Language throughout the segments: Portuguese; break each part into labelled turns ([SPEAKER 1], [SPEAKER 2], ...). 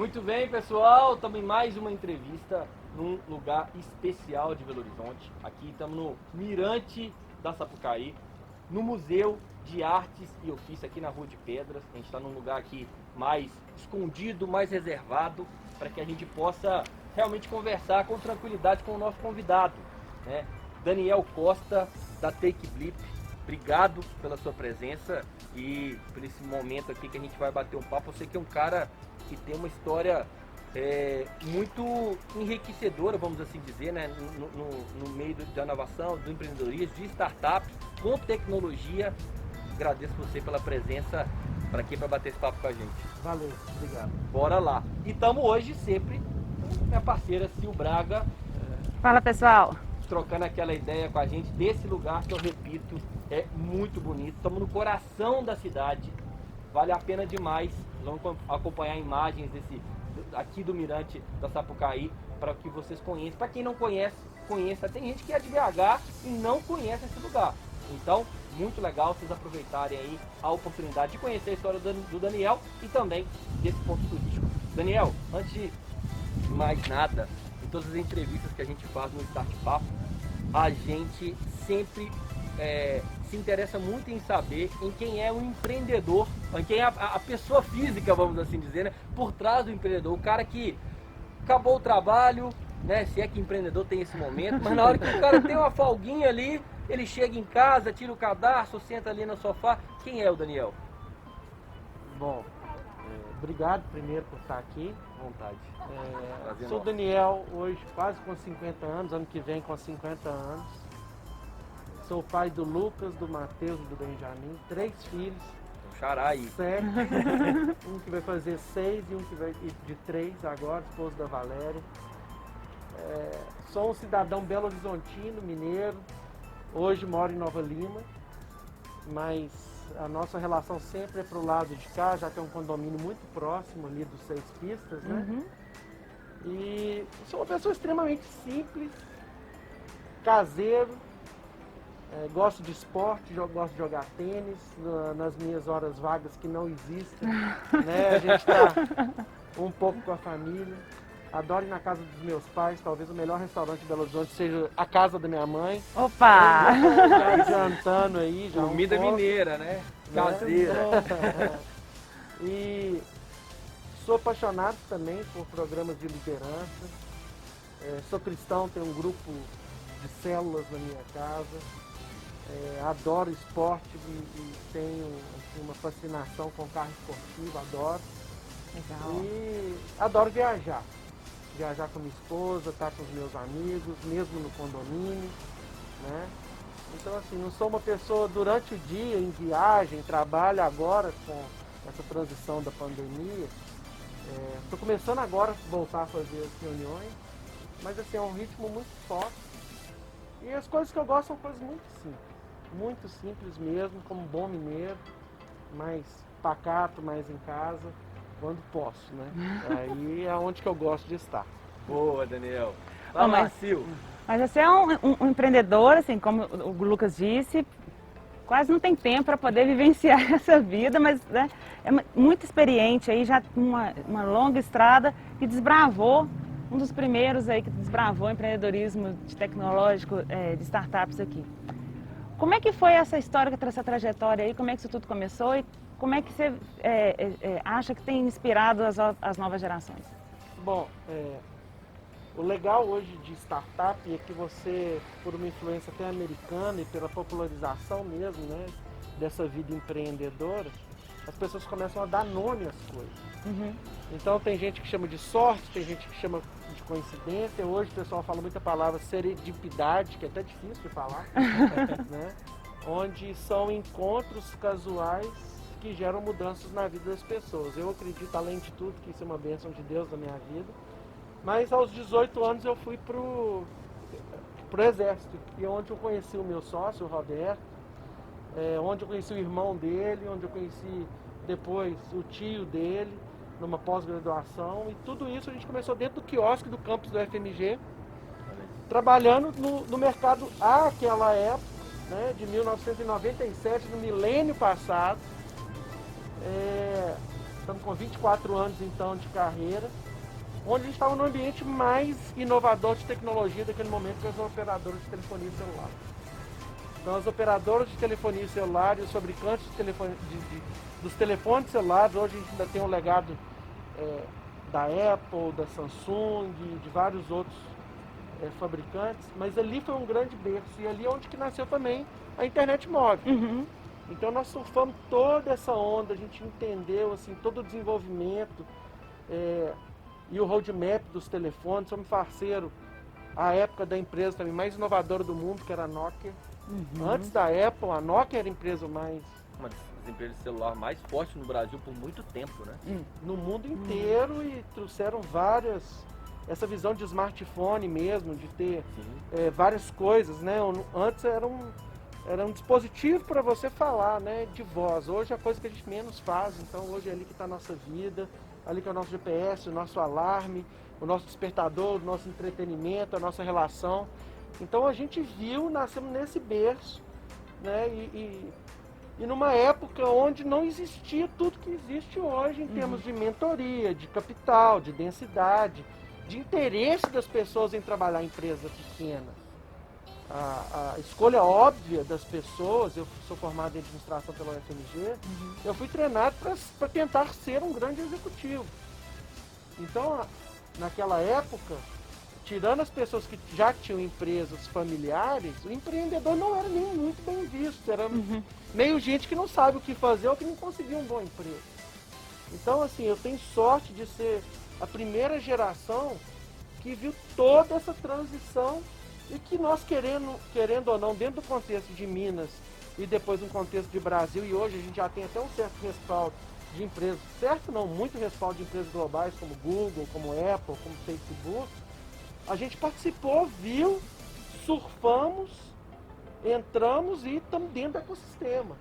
[SPEAKER 1] Muito bem, pessoal, estamos em mais uma entrevista num lugar especial de Belo Horizonte. Aqui estamos no Mirante da Sapucaí, no Museu de Artes e Ofício, aqui na Rua de Pedras. A gente está num lugar aqui mais escondido, mais reservado, para que a gente possa realmente conversar com tranquilidade com o nosso convidado, né? Daniel Costa, da Take Blip. Obrigado pela sua presença e por esse momento aqui que a gente vai bater um papo. Você que é um cara que tem uma história muito enriquecedora, vamos assim dizer, né? no meio da inovação, do empreendedorismo, de startup, com tecnologia. Agradeço você pela presença para aqui, para bater esse papo com a gente.
[SPEAKER 2] Valeu, obrigado.
[SPEAKER 1] Bora lá. E estamos hoje sempre com minha parceira Sil Braga.
[SPEAKER 3] Fala, pessoal.
[SPEAKER 1] Trocando aquela ideia com a gente desse lugar que eu repito, é muito bonito. Estamos no coração da cidade, vale a pena demais. Vamos acompanhar imagens aqui do Mirante da Sapucaí para que vocês conheçam. Para quem não conhece, conheça. Tem gente que é de BH e não conhece esse lugar. Então, muito legal vocês aproveitarem aí a oportunidade de conhecer a história do Daniel e também desse ponto turístico. Daniel, antes de mais nada, em todas as entrevistas que a gente faz no Start Papo, a gente sempre se interessa muito em saber em quem é o empreendedor, em quem é a pessoa física, vamos assim dizer, né? Por trás do empreendedor, o cara que acabou o trabalho, né? Se é que empreendedor tem esse momento, mas na hora que o cara tem uma folguinha ali, ele chega em casa, tira o cadarço, senta ali no sofá. Quem é o Daniel?
[SPEAKER 2] Bom, obrigado primeiro por estar aqui.
[SPEAKER 1] À vontade.
[SPEAKER 2] Sou o Daniel, hoje quase com 50 anos, ano que vem com 50 anos. Sou o pai do Lucas, do Matheus e do Benjamin, 3 filhos.
[SPEAKER 1] Um xará aí.
[SPEAKER 2] 7, um que vai fazer 6 e um que vai de 3 agora, esposo da Valéria. Sou um cidadão belo-horizontino, mineiro. Hoje moro em Nova Lima, mas a nossa relação sempre é pro lado de cá, já que é um condomínio muito próximo ali dos 6 pistas, né?
[SPEAKER 3] Uhum.
[SPEAKER 2] E sou uma pessoa extremamente simples, caseiro, gosto de esporte, gosto de jogar tênis nas minhas horas vagas que não existem, né? A gente está um pouco com a família. Adoro ir na casa dos meus pais, talvez o melhor restaurante de Belo Horizonte seja a casa da minha mãe.
[SPEAKER 3] Opa!
[SPEAKER 2] Já jantando aí, já
[SPEAKER 1] Comida mineira, né? Caseira.
[SPEAKER 2] E sou apaixonado também por programas de liderança. Sou cristão, tenho um grupo de células na minha casa. Adoro esporte e tenho assim, uma fascinação com carro esportivo, adoro.
[SPEAKER 3] Legal.
[SPEAKER 2] E adoro viajar. Viajar com minha esposa, estar com os meus amigos, mesmo no condomínio, né? Então, assim, não sou uma pessoa durante o dia, em viagem, trabalho agora com essa transição da pandemia. Estou começando agora a voltar a fazer as reuniões, mas, assim, é um ritmo muito forte. E as coisas que eu gosto são coisas muito simples mesmo, como bom mineiro, mais pacato, mais em casa. Quando posso, né? Aí é onde que eu gosto de estar.
[SPEAKER 1] Boa, Daniel.
[SPEAKER 3] Ô, mas-
[SPEAKER 1] Sil.
[SPEAKER 3] Mas você é um empreendedor, assim, como o Lucas disse, quase não tem tempo para poder vivenciar essa vida, mas né, muito experiente aí, já uma longa estrada e desbravou, um dos primeiros aí que desbravou o empreendedorismo tecnológico de startups aqui. Como é que foi essa história, essa trajetória aí? Como é que isso tudo começou e como é que você acha que tem inspirado as novas gerações?
[SPEAKER 2] Bom, o legal hoje de startup é que você, por uma influência até americana e pela popularização mesmo, né, dessa vida empreendedora, as pessoas começam a dar nome às coisas.
[SPEAKER 3] Uhum.
[SPEAKER 2] Então tem gente que chama de sorte, tem gente que chama de coincidência. Hoje o pessoal fala muita palavra serendipidade, que é até difícil de falar, né? Onde são encontros casuais que geram mudanças na vida das pessoas. Eu acredito, além de tudo, que isso é uma bênção de Deus na minha vida. Mas aos 18 anos eu fui pro Exército, e onde eu conheci o meu sócio, o Roberto, onde eu conheci o irmão dele, onde eu conheci depois o tio dele, numa pós-graduação, e tudo isso a gente começou dentro do quiosque do campus do FMG, trabalhando no mercado àquela época, né, de 1997, no milênio passado. Estamos com 24 anos, então, de carreira, onde a gente estava no ambiente mais inovador de tecnologia daquele momento, que é as operadoras de telefonia celular. Então, as operadoras de telefonia celular e os fabricantes dos telefones celulares, hoje a gente ainda tem um legado da Apple, da Samsung, de vários outros fabricantes, mas ali foi um grande berço, e ali é onde que nasceu também a internet móvel.
[SPEAKER 3] Uhum.
[SPEAKER 2] Então nós surfamos toda essa onda, a gente entendeu assim, todo o desenvolvimento e o roadmap dos telefones. Somos parceiro à época da empresa também mais inovadora do mundo, que era a Nokia.
[SPEAKER 3] Uhum.
[SPEAKER 2] Antes da Apple, a Nokia era a empresa mais...
[SPEAKER 1] Uma das empresas de celular mais fortes no Brasil por muito tempo, né?
[SPEAKER 2] no mundo inteiro, e trouxeram essa visão de smartphone mesmo, de ter várias coisas, né? Antes era um dispositivo para você falar, né, de voz. Hoje é a coisa que a gente menos faz, então hoje é ali que está a nossa vida, ali que é o nosso GPS, o nosso alarme, o nosso despertador, o nosso entretenimento, a nossa relação. Então a gente nascemos nesse berço, né, e numa época onde não existia tudo que existe hoje em termos de mentoria, de capital, de densidade, de interesse das pessoas em trabalhar em empresa pequena. A escolha óbvia das pessoas, eu sou formado em administração pela UFMG, eu fui treinado para tentar ser um grande executivo. Então, naquela época, tirando as pessoas que já tinham empresas familiares, o empreendedor não era nem muito bem visto, era meio gente que não sabe o que fazer ou que não conseguiu um bom emprego. Então, assim, eu tenho sorte de ser a primeira geração que viu toda essa transição e que nós, querendo ou não, dentro do contexto de Minas e depois no contexto de Brasil, e hoje a gente já tem até um certo respaldo de empresas, certo não, muito respaldo de empresas globais como Google, como Apple, como Facebook, a gente participou, viu, surfamos, entramos e estamos dentro do ecossistema.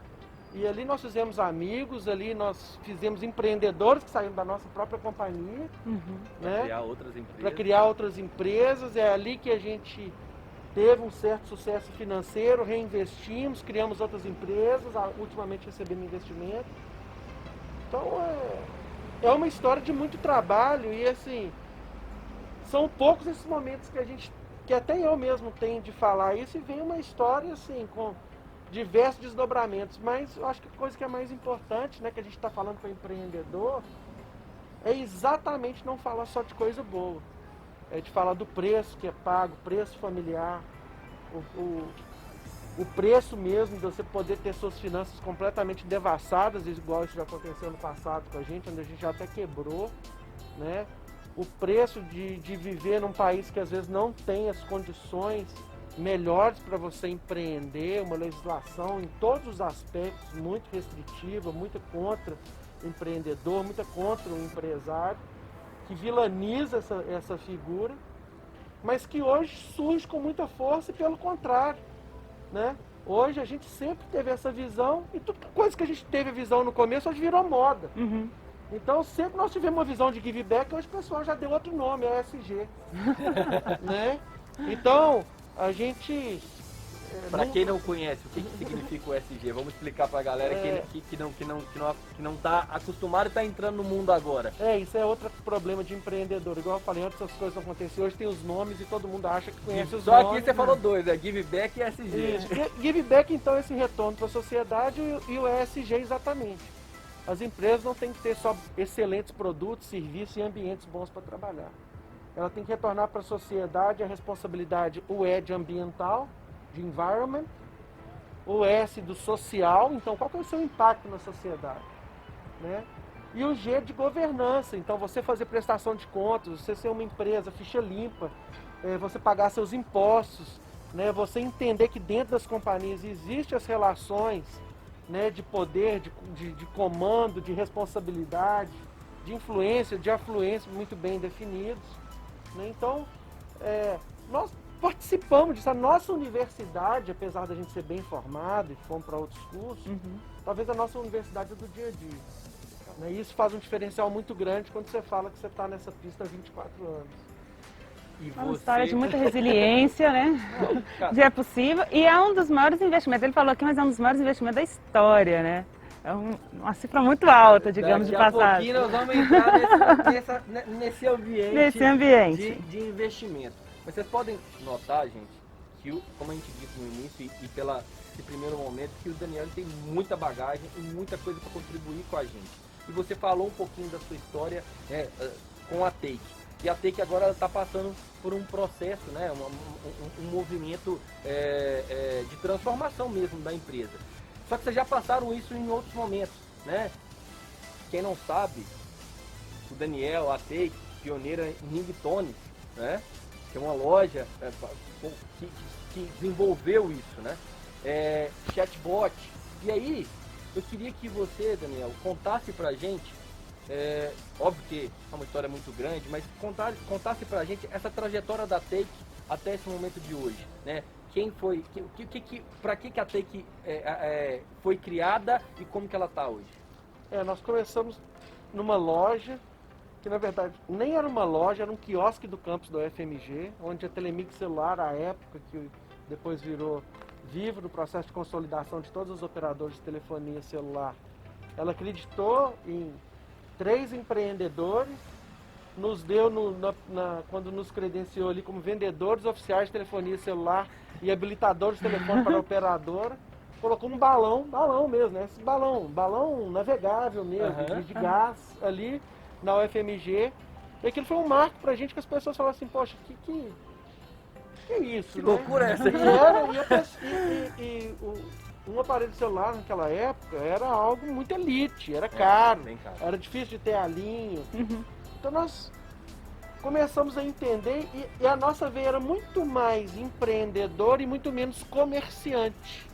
[SPEAKER 2] E ali nós fizemos amigos, ali nós fizemos empreendedores que saíram da nossa própria companhia, né? Para criar outras empresas. É ali que a gente teve um certo sucesso financeiro, reinvestimos, criamos outras empresas, ultimamente recebemos investimento. Então é uma história de muito trabalho e assim, são poucos esses momentos que até eu mesmo tenho de falar isso, e vem uma história assim, com diversos desdobramentos, mas eu acho que a coisa que é mais importante, né, que a gente está falando para o empreendedor, é exatamente não falar só de coisa boa, é de falar do preço que é pago, preço familiar, o preço mesmo de você poder ter suas finanças completamente devassadas, igual isso já aconteceu no passado com a gente, onde a gente já até quebrou, né? O preço de viver num país que às vezes não tem as condições melhores para você empreender, uma legislação em todos os aspectos muito restritiva, muito contra o empreendedor, muito contra o empresário, que vilaniza essa figura, mas que hoje surge com muita força e pelo contrário, né? Hoje a gente sempre teve essa visão, e tudo coisa que a gente teve visão no começo hoje virou moda. Então sempre nós tivemos uma visão de give back, hoje o pessoal já deu outro nome, é ESG. Né? Então a gente...
[SPEAKER 1] Para quem não conhece, o que significa o ESG? Vamos explicar para a galera que não está acostumado e está entrando no mundo agora.
[SPEAKER 2] Isso é outro problema de empreendedor. Igual eu falei, antes as coisas não aconteciam, hoje tem os nomes e todo mundo acha que conhece os nomes.
[SPEAKER 1] Só aqui você falou dois, Give Back e ESG.
[SPEAKER 2] Isso. Give Back, então, é esse retorno para a sociedade, e o ESG exatamente. As empresas não têm que ter só excelentes produtos, serviços e ambientes bons para trabalhar. Ela tem que retornar para a sociedade a responsabilidade, o E de ambiental, de environment, o S do social, então qual que é o seu impacto na sociedade, né? E o G de governança, então você fazer prestação de contas, você ser uma empresa, ficha limpa, você pagar seus impostos, né? Você entender que dentro das companhias existem as relações, né, de poder, de comando, de responsabilidade, de influência, de afluência muito bem definidos, né? Então, nós participamos disso. A nossa universidade, apesar da gente ser bem formado e fomos para outros cursos, talvez a nossa universidade é do dia a dia. Né? E isso faz um diferencial muito grande quando você fala que você está nessa pista há 24 anos.
[SPEAKER 3] E uma história de muita resiliência, né? De é possível. E é um dos maiores investimentos. Ele falou aqui, mas é um dos maiores investimentos da história, né? É uma cifra muito alta, digamos,
[SPEAKER 1] Daqui
[SPEAKER 3] de
[SPEAKER 1] a
[SPEAKER 3] passagem.
[SPEAKER 1] pouquinho nós vamos entrar nesse ambiente,
[SPEAKER 3] Nesse ambiente.
[SPEAKER 1] de investimento. Mas vocês podem notar, gente, que como a gente disse no início e pela esse primeiro momento, que o Daniel tem muita bagagem e muita coisa para contribuir com a gente. E você falou um pouquinho da sua história com a Take. E a Take agora está passando por um processo, né, um movimento de transformação mesmo da empresa. Só que vocês já passaram isso em outros momentos, né? Quem não sabe, o Daniel, a Take, pioneira em ringtone, né? Que é uma loja que desenvolveu isso, né? Chatbot. E aí, eu queria que você, Daniel, contasse pra gente, óbvio que é uma história muito grande, mas contasse pra gente essa trajetória da Take até esse momento de hoje, né? Quem foi, para que a Take foi criada e como que ela está hoje?
[SPEAKER 2] Nós começamos numa loja, que na verdade nem era uma loja, era um quiosque do campus do UFMG, onde a Telemig Celular, à época, que depois virou Vivo, no processo de consolidação de todos os operadores de telefonia celular, ela acreditou em 3 empreendedores, nos deu, quando nos credenciou ali como vendedores oficiais de telefonia celular e habilitadores de telefone para a operadora, colocou um balão mesmo, né? Esse balão navegável mesmo, de gás ali na UFMG. E aquilo foi um marco pra gente, que as pessoas falaram assim, poxa, que é isso,
[SPEAKER 1] Que
[SPEAKER 2] né?
[SPEAKER 1] loucura é essa?
[SPEAKER 2] Um aparelho celular naquela época era algo muito elite, era caro, era difícil de ter a linha. Então nós começamos a entender e a nossa veia era muito mais empreendedor e muito menos comerciante.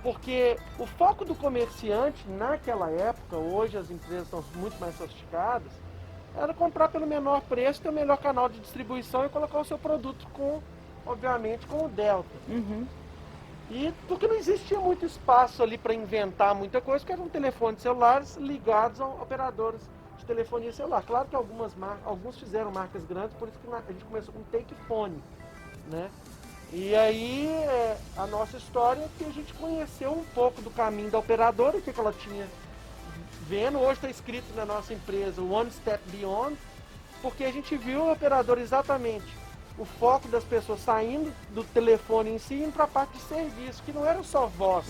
[SPEAKER 2] Porque o foco do comerciante naquela época, hoje as empresas estão muito mais sofisticadas, era comprar pelo menor preço, ter o melhor canal de distribuição e colocar o seu produto obviamente, com o Delta. E porque não existia muito espaço ali para inventar muita coisa, porque eram telefones celulares ligados a operadoras de telefonia celular. Claro que alguns fizeram marcas grandes, por isso que a gente começou com Take Phone, né? E aí a nossa história é que a gente conheceu um pouco do caminho da operadora, o que ela tinha vendo. Hoje está escrito na nossa empresa One Step Beyond, porque a gente viu a operadora exatamente o foco das pessoas saindo do telefone em si e indo para a parte de serviço, que não era só voz,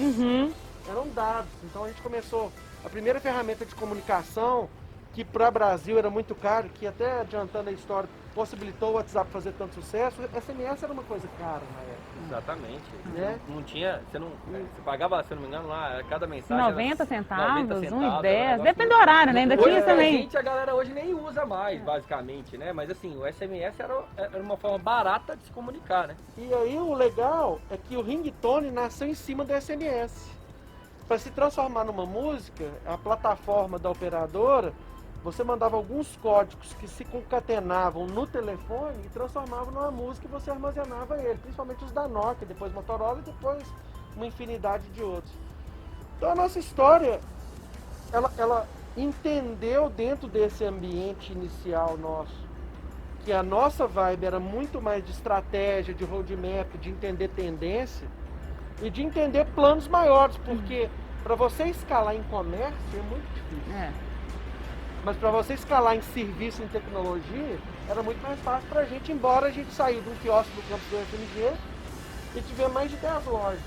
[SPEAKER 2] eram dados. Então a gente começou, a primeira ferramenta de comunicação, que para o Brasil era muito caro, que até adiantando a história, possibilitou o WhatsApp fazer tanto sucesso, SMS era uma coisa cara na época.
[SPEAKER 1] Exatamente.
[SPEAKER 2] Né?
[SPEAKER 1] Não tinha, você pagava, se eu não me engano, lá, cada mensagem
[SPEAKER 3] 90 centavos, 1,10,
[SPEAKER 1] dez,
[SPEAKER 3] depende do horário, né? Ainda tinha também.
[SPEAKER 1] A galera hoje nem usa mais, basicamente, né? Mas assim, o SMS era uma forma barata de se comunicar, né?
[SPEAKER 2] E aí o legal é que o ringtone nasceu em cima do SMS. Para se transformar numa música, a plataforma da operadora, você mandava alguns códigos que se concatenavam no telefone e transformavam numa música e você armazenava ele, principalmente os da Nokia, depois Motorola e depois uma infinidade de outros. Então a nossa história, ela entendeu dentro desse ambiente inicial nosso, que a nossa vibe era muito mais de estratégia, de roadmap, de entender tendência e de entender planos maiores, porque para você escalar em comércio é muito difícil. Mas para você escalar em serviço, em tecnologia, era muito mais fácil para a gente, embora a gente saiu de um quiosque do campus do UFMG e tiver mais de 10 lojas.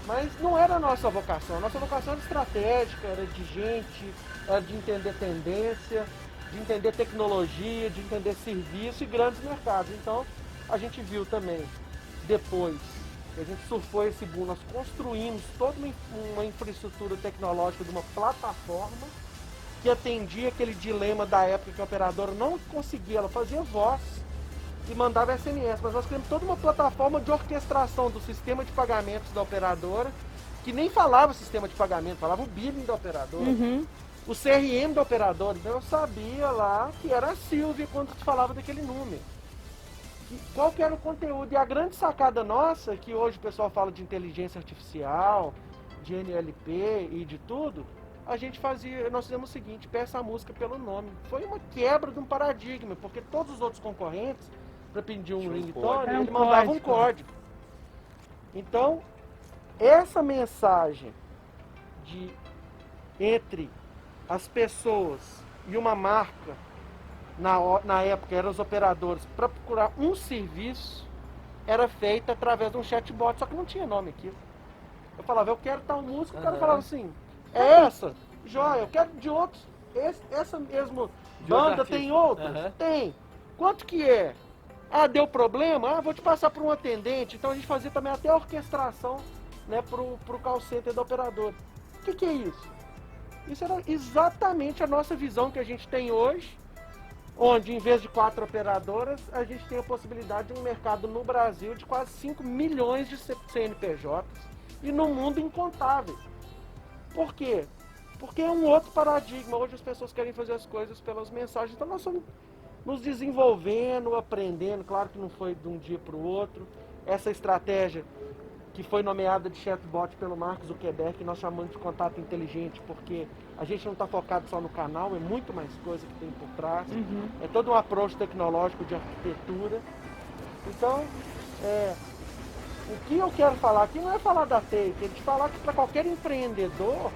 [SPEAKER 2] Mas não era a nossa vocação. A nossa vocação era estratégica, era de gente, era de entender tendência, de entender tecnologia, de entender serviço e grandes mercados. Então, a gente viu também, depois que a gente surfou esse boom, nós construímos toda uma infraestrutura tecnológica de uma plataforma que atendia aquele dilema da época que a operadora não conseguia, ela fazia voz e mandava SMS, mas nós criamos toda uma plataforma de orquestração do sistema de pagamentos da operadora, que nem falava sistema de pagamento, falava o billing da operadora, o CRM da operadora. Então eu sabia lá que era a Silvia quando se falava daquele número. E qual que era o conteúdo? E a grande sacada nossa, que hoje o pessoal fala de inteligência artificial, de NLP e de tudo, nós fizemos o seguinte: peça a música pelo nome. Foi uma quebra de um paradigma, porque todos os outros concorrentes, para pedir um ringtone, ele mandava um código. Então, essa mensagem entre as pessoas e uma marca, na época eram os operadores, para procurar um serviço, era feita através de um chatbot, só que não tinha nome aqui. Eu falava, eu quero tal música, o cara falava assim, é essa? Joia, eu quero de outros, essa mesma banda tem outras? Tem. Quanto que é? Ah, deu problema? Ah, vou te passar para um atendente. Então a gente fazia também até a orquestração, né, pro call center do operador. O que é isso? Isso era exatamente a nossa visão que a gente tem hoje, onde em vez de 4 operadoras, a gente tem a possibilidade de um mercado no Brasil de quase 5 milhões de CNPJs e no mundo incontáveis. Por quê? Porque é um outro paradigma. Hoje as pessoas querem fazer as coisas pelas mensagens. Então nós estamos nos desenvolvendo, aprendendo. Claro que não foi de um dia para o outro. Essa estratégia que foi nomeada de chatbot pelo Mark Zuckerberg, que nós chamamos de contato inteligente, porque a gente não está focado só no canal, é muito mais coisa que tem por trás. É todo um approach tecnológico de arquitetura. Então, o que eu quero falar aqui não é falar da Take, é de falar que para qualquer empreendedor,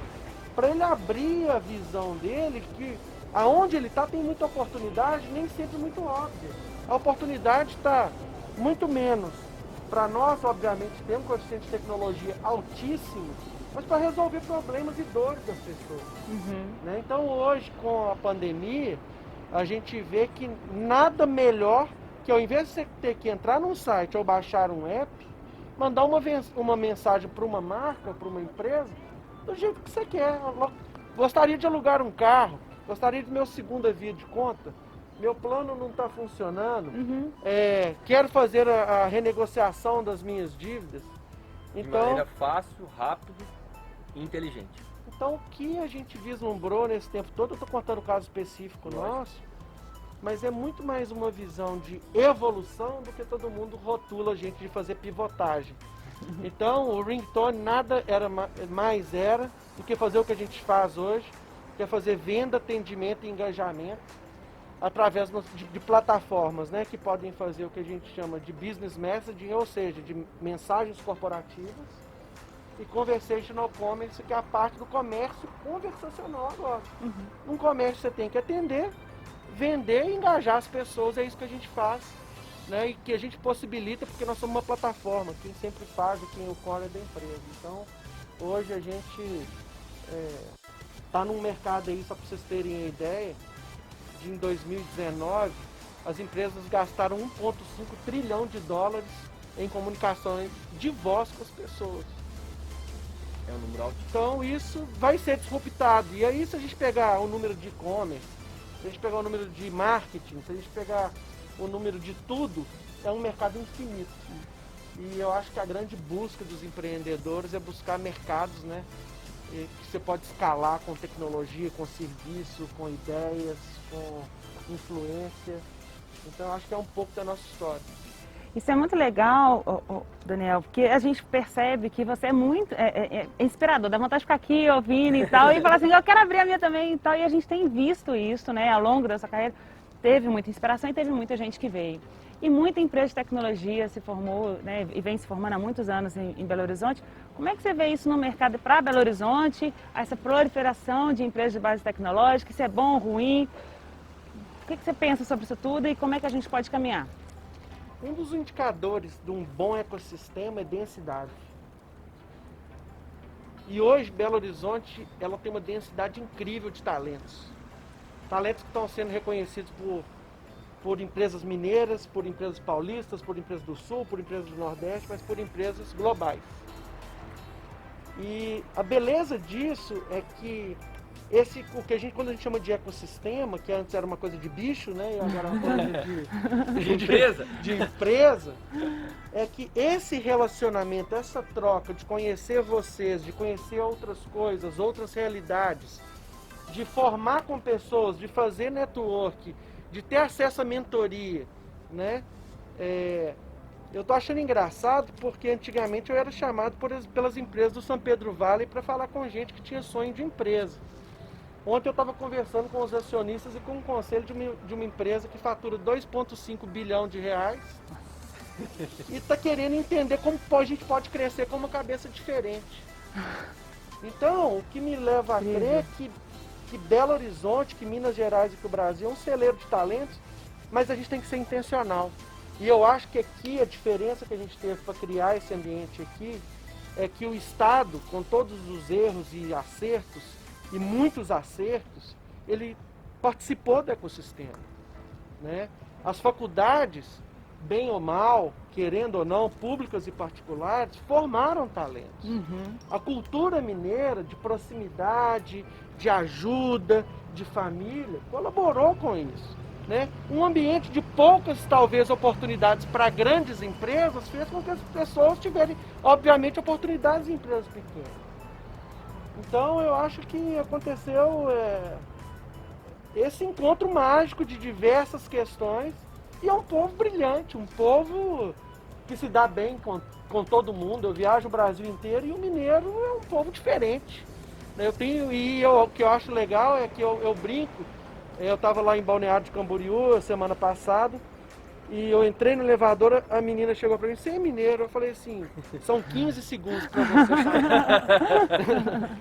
[SPEAKER 2] para ele abrir a visão dele, que aonde ele está tem muita oportunidade, nem sempre muito óbvia. A oportunidade está muito menos. Para nós, obviamente, temos um coeficiente de tecnologia altíssimo, mas para resolver problemas e dores das pessoas. Né? Então, hoje, com a pandemia, a gente vê que nada melhor que, ao invés de você ter que entrar num site ou baixar um app, mandar uma mensagem para uma marca, para uma empresa, do jeito que você quer. Gostaria de alugar um carro, gostaria de meu segunda via de conta, meu plano não está funcionando, quero fazer a renegociação das minhas dívidas.
[SPEAKER 1] De maneira fácil, rápido e inteligente.
[SPEAKER 2] Então, o que a gente vislumbrou nesse tempo todo, eu estou contando um caso específico nosso, mas é muito mais uma visão de evolução do que todo mundo rotula a gente de fazer pivotagem. Então, o ringtone nada mais era do que fazer o que a gente faz hoje, que é fazer venda, atendimento e engajamento através de plataformas, né, que podem fazer o que a gente chama de business messaging, ou seja, de mensagens corporativas, e conversational commerce, que é a parte do comércio conversacional agora. Num comércio você tem que atender, vender e engajar as pessoas, é isso que a gente faz, né, e que a gente possibilita porque nós somos uma plataforma, quem sempre faz e quem o core é da empresa. Então, hoje a gente está num mercado aí, só para vocês terem a ideia, em 2019, as empresas gastaram 1,5 trilhão de dólares em comunicação de voz com as pessoas.
[SPEAKER 1] É um número alto.
[SPEAKER 2] Então isso vai ser disruptado. E aí, se a gente pegar o número de e-commerce, se a gente pegar o número de marketing, se a gente pegar o número de tudo, é um mercado infinito. E eu acho que a grande busca dos empreendedores é buscar mercados, né, que você pode escalar com tecnologia, com serviço, com ideias, com influência. Então eu acho que é um pouco da nossa história.
[SPEAKER 3] Isso é muito legal, Daniel, porque a gente percebe que você é muito inspirador, dá vontade de ficar aqui ouvindo e tal, e falar assim, eu quero abrir a minha também e tal, e a gente tem visto isso, né, ao longo dessa carreira, teve muita inspiração e teve muita gente que veio. E muita empresa de tecnologia se formou, né, e vem se formando há muitos anos em Belo Horizonte. Como é que você vê isso no mercado para Belo Horizonte, essa proliferação de empresas de base tecnológica, se é bom ou ruim? O que você pensa sobre isso tudo e como é que a gente pode caminhar?
[SPEAKER 2] Um dos indicadores de um bom ecossistema é densidade. E hoje, Belo Horizonte, ela tem uma densidade incrível de talentos. Talentos que estão sendo reconhecidos por empresas mineiras, por empresas paulistas, por empresas do Sul, por empresas do Nordeste, mas por empresas globais. E a beleza disso é que quando a gente chama de ecossistema, que antes era uma coisa de bicho, né, e agora é uma coisa de empresa, é que esse relacionamento, essa troca de conhecer vocês, de conhecer outras coisas, outras realidades, de formar com pessoas, de fazer network, de ter acesso à mentoria, né? Eu tô achando engraçado porque antigamente eu era chamado pelas empresas do São Pedro Vale para falar com gente que tinha sonho de empresa. Ontem eu estava conversando com os acionistas e com o conselho de uma empresa que fatura 2,5 bilhão de reais e está querendo entender como a gente pode crescer com uma cabeça diferente. Então, o que me leva a crer que Belo Horizonte, que Minas Gerais e que o Brasil é um celeiro de talentos, mas a gente tem que ser intencional. E eu acho que aqui a diferença que a gente teve para criar esse ambiente aqui é que o Estado, com todos os erros e acertos, e muitos acertos, ele participou do ecossistema, né? As faculdades, bem ou mal, querendo ou não, públicas e particulares, formaram talentos. A cultura mineira de proximidade, de ajuda, de família, colaborou com isso, né? Um ambiente de poucas, talvez, oportunidades para grandes empresas fez com que as pessoas tiverem, obviamente, oportunidades em empresas pequenas. Então, eu acho que aconteceu esse encontro mágico de diversas questões, e é um povo brilhante, um povo que se dá bem com todo mundo. Eu viajo o Brasil inteiro e o mineiro é um povo diferente. O que eu acho legal é que eu brinco. Eu estava lá em Balneário de Camboriú semana passada e eu entrei no elevador, a menina chegou para mim: "Você é mineiro?" Eu falei assim: "São 15 segundos para você sair."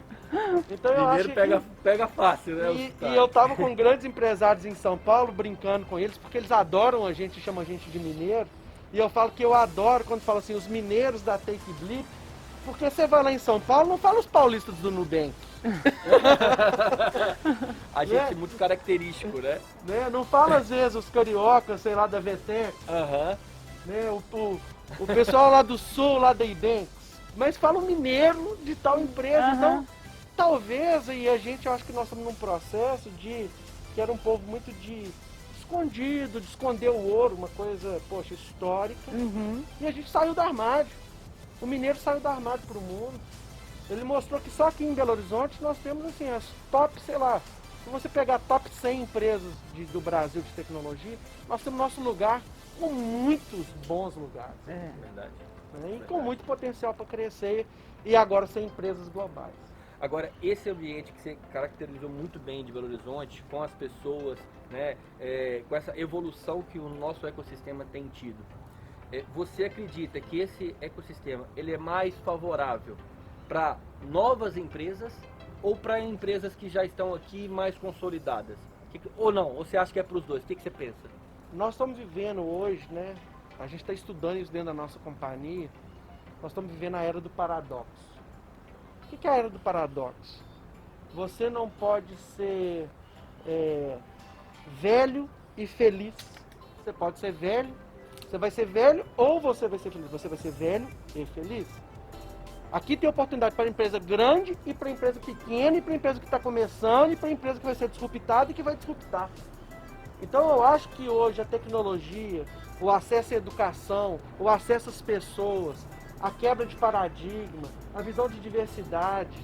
[SPEAKER 2] Então eu
[SPEAKER 1] Mineiro
[SPEAKER 2] acho
[SPEAKER 1] pega fácil, né?
[SPEAKER 2] e eu estava com grandes empresários em São Paulo, brincando com eles, porque eles adoram a gente, chamam a gente de mineiro. E eu falo que eu adoro quando falo assim, os mineiros da Take Blip, porque você vai lá em São Paulo, não fala os paulistas do Nubank.
[SPEAKER 1] A gente é muito característico, né?
[SPEAKER 2] Não fala às vezes os cariocas, sei lá, da VTEX, né? O pessoal lá do sul, lá da Ibanks, mas fala o mineiro de tal empresa. Então, talvez, e a gente, eu acho que nós estamos num processo que era um povo muito escondido, de esconder o ouro, uma coisa, poxa, histórica. E a gente saiu do armário. O mineiro saiu do armário para o mundo. Ele mostrou que só aqui em Belo Horizonte nós temos, assim, as top, sei lá, se você pegar top 100 empresas do Brasil de tecnologia, nós temos nosso lugar com muitos bons lugares.
[SPEAKER 1] Verdade.
[SPEAKER 2] Né? E com muito potencial para crescer e agora ser empresas globais.
[SPEAKER 1] Agora, esse ambiente que você caracterizou muito bem de Belo Horizonte, com as pessoas, né, com essa evolução que o nosso ecossistema tem tido, você acredita que esse ecossistema ele é mais favorável para novas empresas ou para empresas que já estão aqui mais consolidadas? Ou não? Ou você acha que é para os dois? O que você pensa?
[SPEAKER 2] Nós estamos vivendo hoje, né? A gente está estudando isso dentro da nossa companhia. Nós estamos vivendo a era do paradoxo. O que é a era do paradoxo? Você não pode ser velho e feliz. Você pode ser velho, você vai ser velho ou você vai ser feliz. Você vai ser velho e feliz. Aqui tem oportunidade para empresa grande e para empresa pequena e para empresa que está começando e para empresa que vai ser disruptada e que vai disruptar. Então eu acho que hoje a tecnologia, o acesso à educação, o acesso às pessoas, a quebra de paradigma, a visão de diversidade,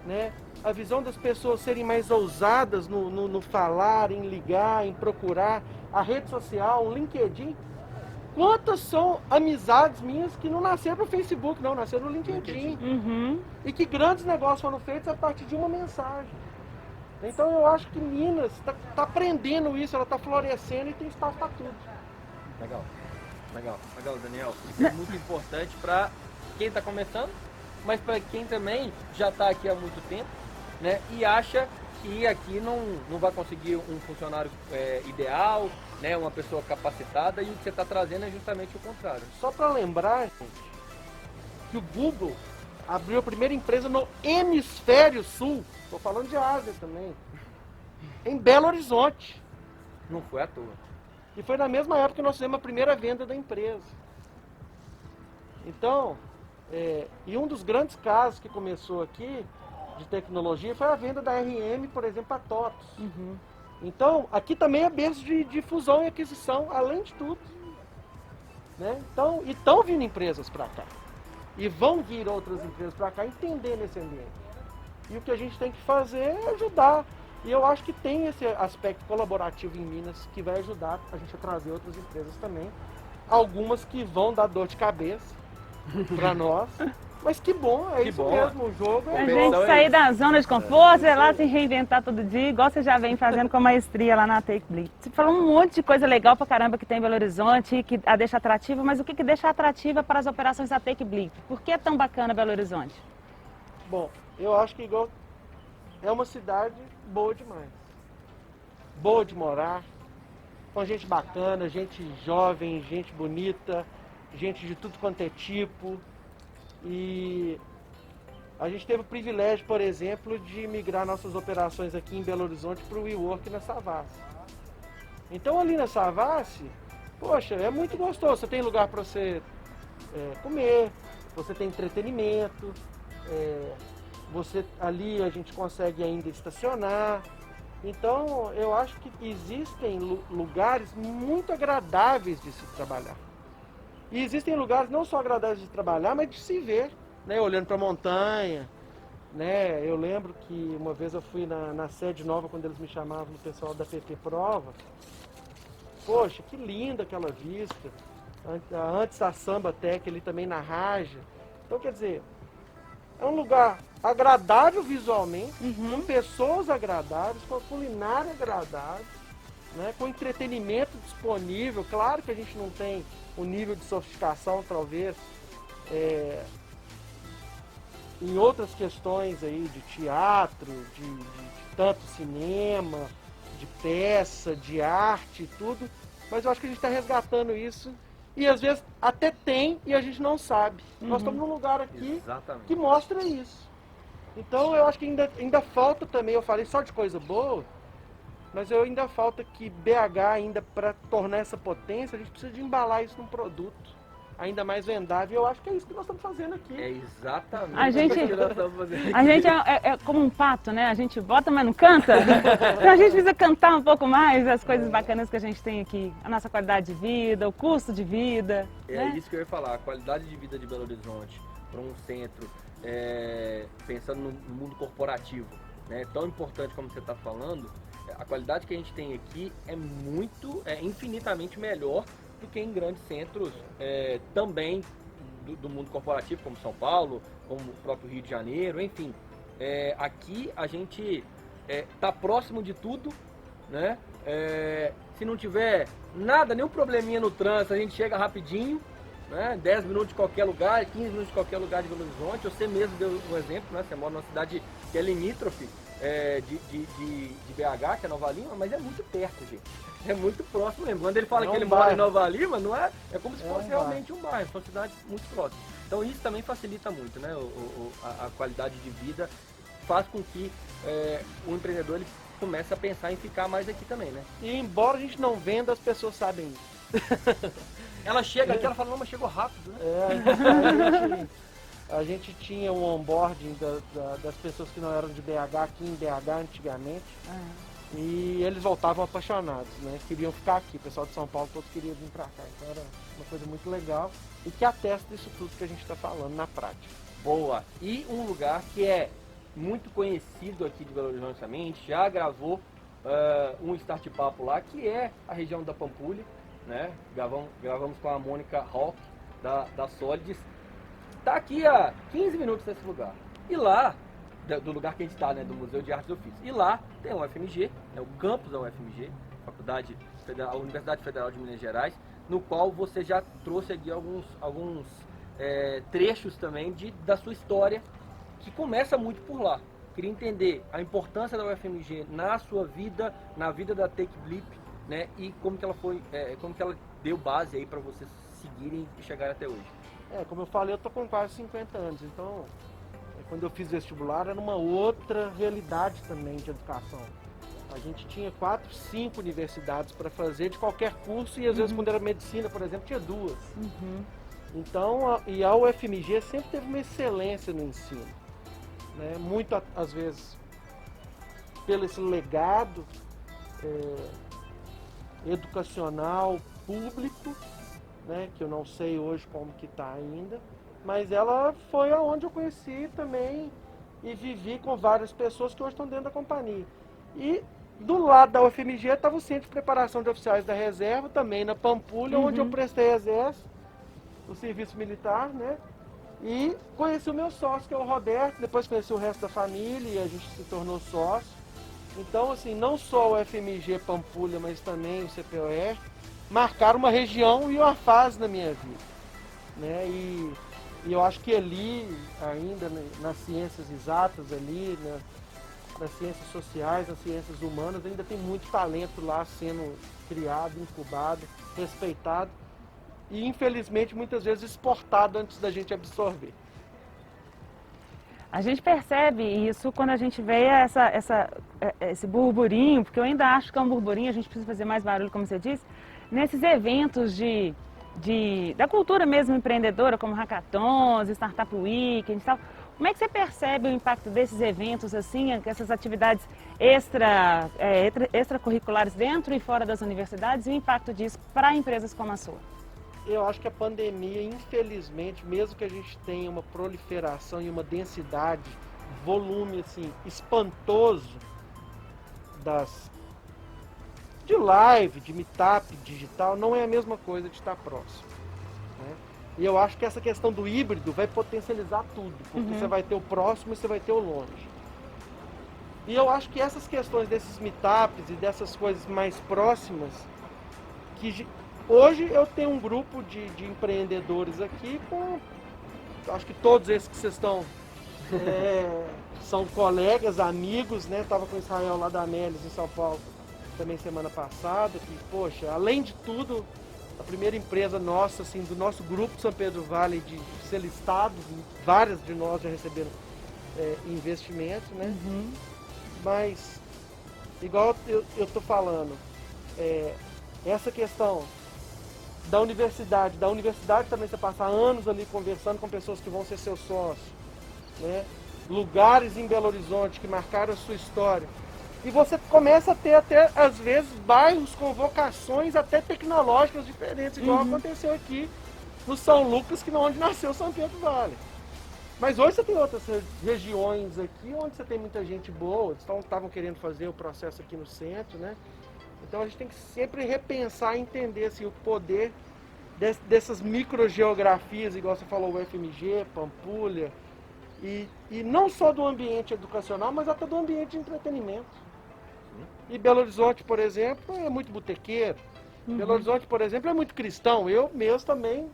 [SPEAKER 2] né? A visão das pessoas serem mais ousadas no falar, em ligar, em procurar, a rede social, o LinkedIn. Quantas são amizades minhas que não nasceram no Facebook, não, nasceram no LinkedIn. E que grandes negócios foram feitos a partir de uma mensagem. Então eu acho que Minas está aprendendo isso, ela está florescendo e tem espaço para tudo.
[SPEAKER 1] Legal, Daniel. Isso é muito importante para quem está começando, mas para quem também já está aqui há muito tempo, né? E acha que aqui não vai conseguir um funcionário ideal, né? Uma pessoa capacitada, e o que você está trazendo é justamente o contrário.
[SPEAKER 2] Só para lembrar, gente, que o Google abriu a primeira empresa no Hemisfério Sul, estou falando de Ásia também, em Belo Horizonte.
[SPEAKER 1] Não foi à toa.
[SPEAKER 2] E foi na mesma época que nós fizemos a primeira venda da empresa. Então, e um dos grandes casos que começou aqui, de tecnologia, foi a venda da RM, por exemplo, a TOTOS. Então, aqui também é berço de fusão e aquisição, além de tudo. Né? Então, e estão vindo empresas para cá. E vão vir outras empresas para cá entender nesse ambiente. E o que a gente tem que fazer é ajudar. E eu acho que tem esse aspecto colaborativo em Minas que vai ajudar a gente a trazer outras empresas também. Algumas que vão dar dor de cabeça para nós. Mas que bom, é isso mesmo, o jogo é
[SPEAKER 3] a gente sair da zona de conforto, ir lá se reinventar todo dia, igual você já vem fazendo com a maestria lá na Take Blip. Você falou um monte de coisa legal pra caramba que tem em Belo Horizonte, que a deixa atrativa, mas o que deixa atrativa para as operações da Take Blip? Por que é tão bacana Belo Horizonte?
[SPEAKER 2] Bom, eu acho que igual é uma cidade boa demais. Boa de morar, com gente bacana, gente jovem, gente bonita, gente de tudo quanto é tipo. E a gente teve o privilégio, por exemplo, de migrar nossas operações aqui em Belo Horizonte para o WeWork na Savassi. Então ali na Savassi, poxa, é muito gostoso. Você tem lugar para você comer, você tem entretenimento, você ali a gente consegue ainda estacionar. Então eu acho que existem lugares muito agradáveis de se trabalhar. E existem lugares não só agradáveis de trabalhar, mas de se ver, né? Olhando para a montanha, né? Eu lembro que uma vez eu fui na sede nova, quando eles me chamavam, o pessoal da PP Prova. Poxa, que linda aquela vista. Antes a Samba Tech ali também na Raja. Então, quer dizer, é um lugar agradável visualmente, com pessoas agradáveis, com a culinária agradável, né? Com entretenimento disponível. Claro que a gente não tem o nível de sofisticação, talvez, em outras questões aí de teatro, de tanto cinema, de peça, de arte e tudo, mas eu acho que a gente está resgatando isso e às vezes até tem e a gente não sabe. Nós estamos num lugar aqui que mostra isso. Então eu acho que ainda falta também, eu falei só de coisa boa, mas ainda falta que BH ainda para tornar essa potência, a gente precisa de embalar isso num produto ainda mais vendável. E eu acho que é isso que nós estamos fazendo aqui.
[SPEAKER 1] É exatamente
[SPEAKER 3] A gente,
[SPEAKER 1] o que nós estamos fazendo aqui.
[SPEAKER 3] a gente é como um pato, né? A gente bota, mas não canta. Então a gente precisa cantar um pouco mais as coisas bacanas que a gente tem aqui. A nossa qualidade de vida, o custo de vida.
[SPEAKER 1] É
[SPEAKER 3] né?
[SPEAKER 1] isso que eu ia falar, a qualidade de vida de Belo Horizonte para um centro, pensando no mundo corporativo, né, tão importante como você está falando, a qualidade que a gente tem aqui é infinitamente melhor do que em grandes centros também do mundo corporativo, como São Paulo, como o próprio Rio de Janeiro, enfim. Aqui a gente está próximo de tudo, né? Se não tiver nada, nenhum probleminha no trânsito, a gente chega rapidinho, né? 10 minutos de qualquer lugar, 15 minutos de qualquer lugar de Belo Horizonte. Você mesmo deu um exemplo, né? Você mora numa cidade que é limítrofe de BH, que é Nova Lima, mas é muito perto, gente. É muito próximo mesmo. Quando ele fala que ele mora em Nova Lima, não é como se fosse realmente um bairro, são cidades muito próximas. Então isso também facilita muito, né? A qualidade de vida faz com que o empreendedor ele comece a pensar em ficar mais aqui também, né?
[SPEAKER 2] E embora a gente não venda, as pessoas sabem isso.
[SPEAKER 1] Ela chega aqui, ela fala, não, mas chegou rápido, né?
[SPEAKER 2] A gente tinha um onboarding das pessoas que não eram de BH aqui em BH antigamente. E eles voltavam apaixonados, né? Queriam ficar aqui. O pessoal de São Paulo todos queriam vir pra cá. Então era uma coisa muito legal e que atesta isso tudo que a gente está falando na prática.
[SPEAKER 1] Boa! E um lugar que é muito conhecido aqui de Belo Horizonte também, a gente já gravou um Start Papo lá, que é a região da Pampulha, né? Gravamos com a Mônica Rock da Solides. Tá aqui a 15 minutos desse lugar. E lá, do lugar que a gente está, né, do Museu de Artes e Ofícios. E lá tem o UFMG, o campus da UFMG, a Universidade Federal de Minas Gerais, no qual você já trouxe aqui alguns trechos também da sua história, que começa muito por lá. Queria entender a importância da UFMG na sua vida, na vida da TechBlip, né, e como que ela deu base aí para vocês seguirem e chegarem até hoje.
[SPEAKER 2] Como eu falei, eu tô com quase 50 anos, então quando eu fiz vestibular era uma outra realidade também de educação. A gente tinha 4, 5 universidades para fazer de qualquer curso e às vezes quando era medicina, por exemplo, tinha 2. Então, a UFMG sempre teve uma excelência no ensino, né? Muito às vezes pelo esse legado educacional público, né? Que eu não sei hoje como que está ainda. Mas ela foi aonde eu conheci também e vivi com várias pessoas que hoje estão dentro da companhia. E do lado da UFMG estava o Centro de Preparação de Oficiais da Reserva, também na Pampulha, onde eu prestei exército, o serviço militar, né? E conheci o meu sócio, que é o Roberto, depois conheci o resto da família e a gente se tornou sócio. Então, assim, não só o UFMG Pampulha, mas também o CPOR marcaram uma região e uma fase na minha vida, né? E E eu acho que ali, ainda nas ciências exatas, ali, nas ciências sociais, nas ciências humanas, ainda tem muito talento lá sendo criado, incubado, respeitado e, infelizmente, muitas vezes exportado antes da gente absorver.
[SPEAKER 3] A gente percebe isso quando a gente vê esse burburinho, porque eu ainda acho que é um burburinho, a gente precisa fazer mais barulho, como você disse, nesses eventos da cultura mesmo empreendedora, como hackathons, Startup Weekend e tal. Como é que você percebe o impacto desses eventos, assim, essas atividades extracurriculares dentro e fora das universidades e o impacto disso para empresas como a sua?
[SPEAKER 2] Eu acho que a pandemia, infelizmente, mesmo que a gente tenha uma proliferação e uma densidade, volume assim, espantoso de live, de meetup digital, não é a mesma coisa de estar próximo, né? E eu acho que essa questão do híbrido vai potencializar tudo, porque você vai ter o próximo e você vai ter o longe. E eu acho que essas questões desses meetups e dessas coisas mais próximas, que hoje eu tenho um grupo de empreendedores aqui com, acho que todos esses que vocês estão, são colegas, amigos, né? Estava com o Israel lá da Amélis em São Paulo também semana passada, que, poxa, além de tudo, a primeira empresa nossa, assim, do nosso grupo São Pedro Vale de ser listado, várias de nós já receberam investimentos, né? Mas, igual eu estou falando, essa questão da universidade também você passar anos ali conversando com pessoas que vão ser seus sócios, né? Lugares em Belo Horizonte que marcaram a sua história. E você começa a ter até, às vezes, bairros com vocações até tecnológicas diferentes, igual aconteceu aqui no São Lucas, que é onde nasceu São Pedro Vale. Mas hoje você tem outras regiões aqui onde você tem muita gente boa, estavam querendo fazer o processo aqui no centro, né? Então a gente tem que sempre repensar e entender assim, o poder dessas microgeografias, igual você falou, o FMG, Pampulha, e não só do ambiente educacional, mas até do ambiente de entretenimento. E Belo Horizonte, por exemplo, é muito botequeiro. Belo Horizonte, por exemplo, é muito cristão. Eu mesmo também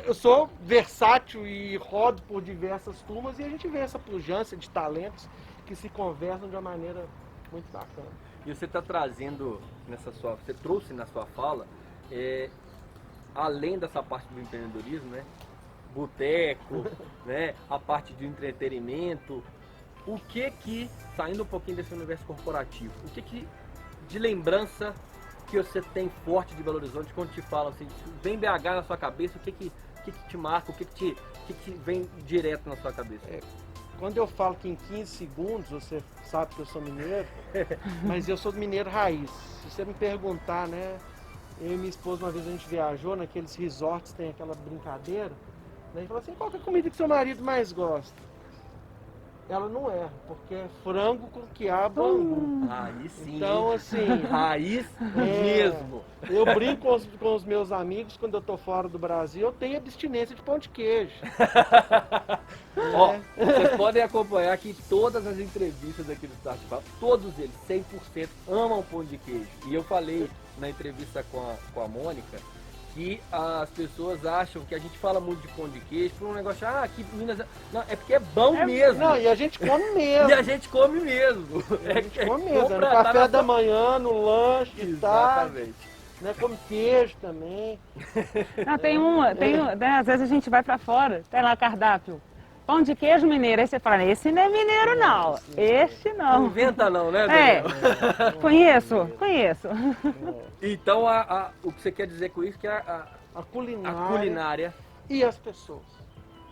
[SPEAKER 2] eu sou versátil e rodo por diversas turmas e a gente vê essa pujança de talentos que se conversam de uma maneira muito bacana.
[SPEAKER 1] E você está trazendo você trouxe na sua fala, além dessa parte do empreendedorismo, né? Boteco, né? A parte de entretenimento. O que saindo um pouquinho desse universo corporativo, o que de lembrança que você tem forte de Belo Horizonte quando te falam assim, vem BH na sua cabeça, o que te marca, o que vem direto na sua cabeça?
[SPEAKER 2] Quando eu falo que em 15 segundos, você sabe que eu sou mineiro, mas eu sou mineiro raiz. Se você me perguntar, né, eu e minha esposa uma vez a gente viajou naqueles resorts, tem aquela brincadeira, né, e falou assim, qual que é a comida que seu marido mais gosta? Ela não erra, porque é frango com quiabo angu.
[SPEAKER 1] Aí sim.
[SPEAKER 2] Então, assim...
[SPEAKER 1] Raiz mesmo.
[SPEAKER 2] Eu brinco com os meus amigos, quando eu tô fora do Brasil, eu tenho abstinência de pão de queijo.
[SPEAKER 1] Ó, vocês podem acompanhar que todas as entrevistas aqui do Start Papo, todos eles, 100%, amam pão de queijo. E eu falei na entrevista com a Mônica, que as pessoas acham que a gente fala muito de pão de queijo por um negócio, aqui em Minas... Não, é porque é bom mesmo.
[SPEAKER 2] Não, e a gente come mesmo.
[SPEAKER 1] E a gente come mesmo.
[SPEAKER 2] A gente come mesmo, no café da manhã, no lanche, de tarde.
[SPEAKER 1] Exatamente.
[SPEAKER 2] Né, come queijo também.
[SPEAKER 3] Não, né, às vezes a gente vai pra fora, tem lá cardápio. Pão de queijo mineiro, aí você fala, esse não é mineiro não, esse não.
[SPEAKER 1] Não inventa não, né, Daniel?
[SPEAKER 3] Conheço.
[SPEAKER 1] Então, o que você quer dizer com isso é que a culinária
[SPEAKER 2] e as pessoas.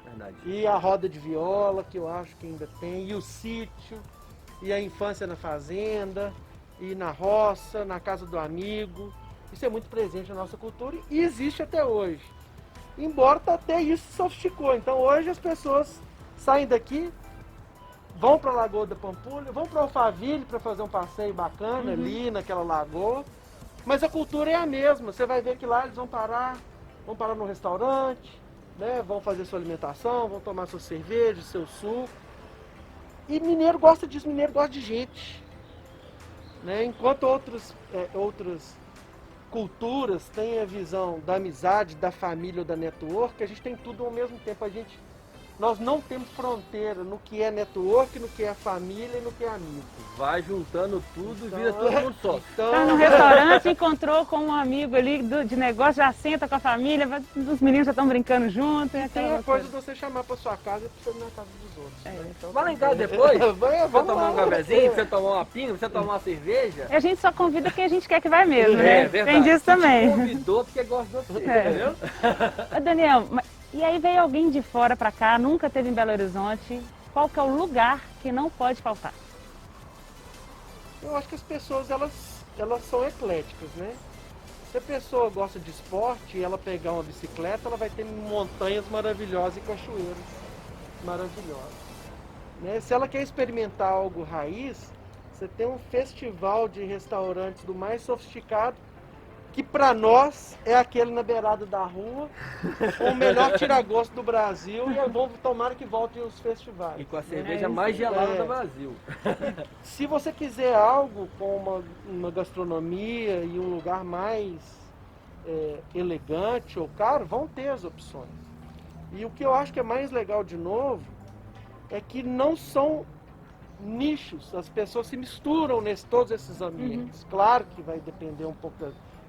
[SPEAKER 1] Verdade.
[SPEAKER 2] E a roda de viola, que eu acho que ainda tem, e o sítio, e a infância na fazenda, e na roça, na casa do amigo. Isso é muito presente na nossa cultura e existe até hoje. Embora até isso se sofisticou. Então hoje as pessoas saem daqui, vão para a Lagoa da Pampulha, vão para Alphaville para fazer um passeio bacana ali naquela lagoa. Mas a cultura é a mesma. Você vai ver que lá eles vão parar no restaurante, né? Vão fazer sua alimentação, vão tomar sua cerveja, seu suco. E mineiro gosta disso, mineiro gosta de gente. Né? Enquanto outras culturas têm a visão da amizade, da família ou da network, a gente tem tudo ao mesmo tempo. Nós não temos fronteira no que é network, no que é família e no que é amigo.
[SPEAKER 1] Vai juntando tudo
[SPEAKER 2] Então,
[SPEAKER 1] e vira todo mundo só.
[SPEAKER 2] Então,
[SPEAKER 3] Tá no restaurante, encontrou com um amigo ali de negócio, já senta com a família, os meninos já estão brincando junto.
[SPEAKER 2] tem a coisa de você chamar para sua casa e você ir na casa dos outros. Né? Então,
[SPEAKER 1] Vai lá em casa depois, você
[SPEAKER 2] vamos
[SPEAKER 1] tomar
[SPEAKER 2] lá,
[SPEAKER 1] um cafezinho, você tomar uma pinga, você tomar uma cerveja.
[SPEAKER 3] A gente só convida quem a gente quer que vai mesmo, né?
[SPEAKER 1] Verdade.
[SPEAKER 3] Tem disso também.
[SPEAKER 1] Convidou porque gosta de você,
[SPEAKER 3] É.
[SPEAKER 1] entendeu?
[SPEAKER 3] Ô, Daniel, e aí veio alguém de fora pra cá, nunca teve em Belo Horizonte, qual que é o lugar que não pode faltar?
[SPEAKER 2] Eu acho que as pessoas, elas são ecléticas, né? Se a pessoa gosta de esporte e ela pegar uma bicicleta, ela vai ter montanhas maravilhosas e cachoeiras maravilhosas. Né? Se ela quer experimentar algo raiz, você tem um festival de restaurantes do mais sofisticado, que para nós é aquele na beirada da rua, o melhor tira-gosto do Brasil, e tomara que voltem os festivais.
[SPEAKER 1] E com a
[SPEAKER 2] né?
[SPEAKER 1] cerveja mais gelada
[SPEAKER 2] É.
[SPEAKER 1] do Brasil.
[SPEAKER 2] Se você quiser algo com uma gastronomia e um lugar mais elegante ou caro, vão ter as opções. E o que eu acho que é mais legal de novo é que não são nichos, as pessoas se misturam todos esses ambientes. Claro que vai depender um pouco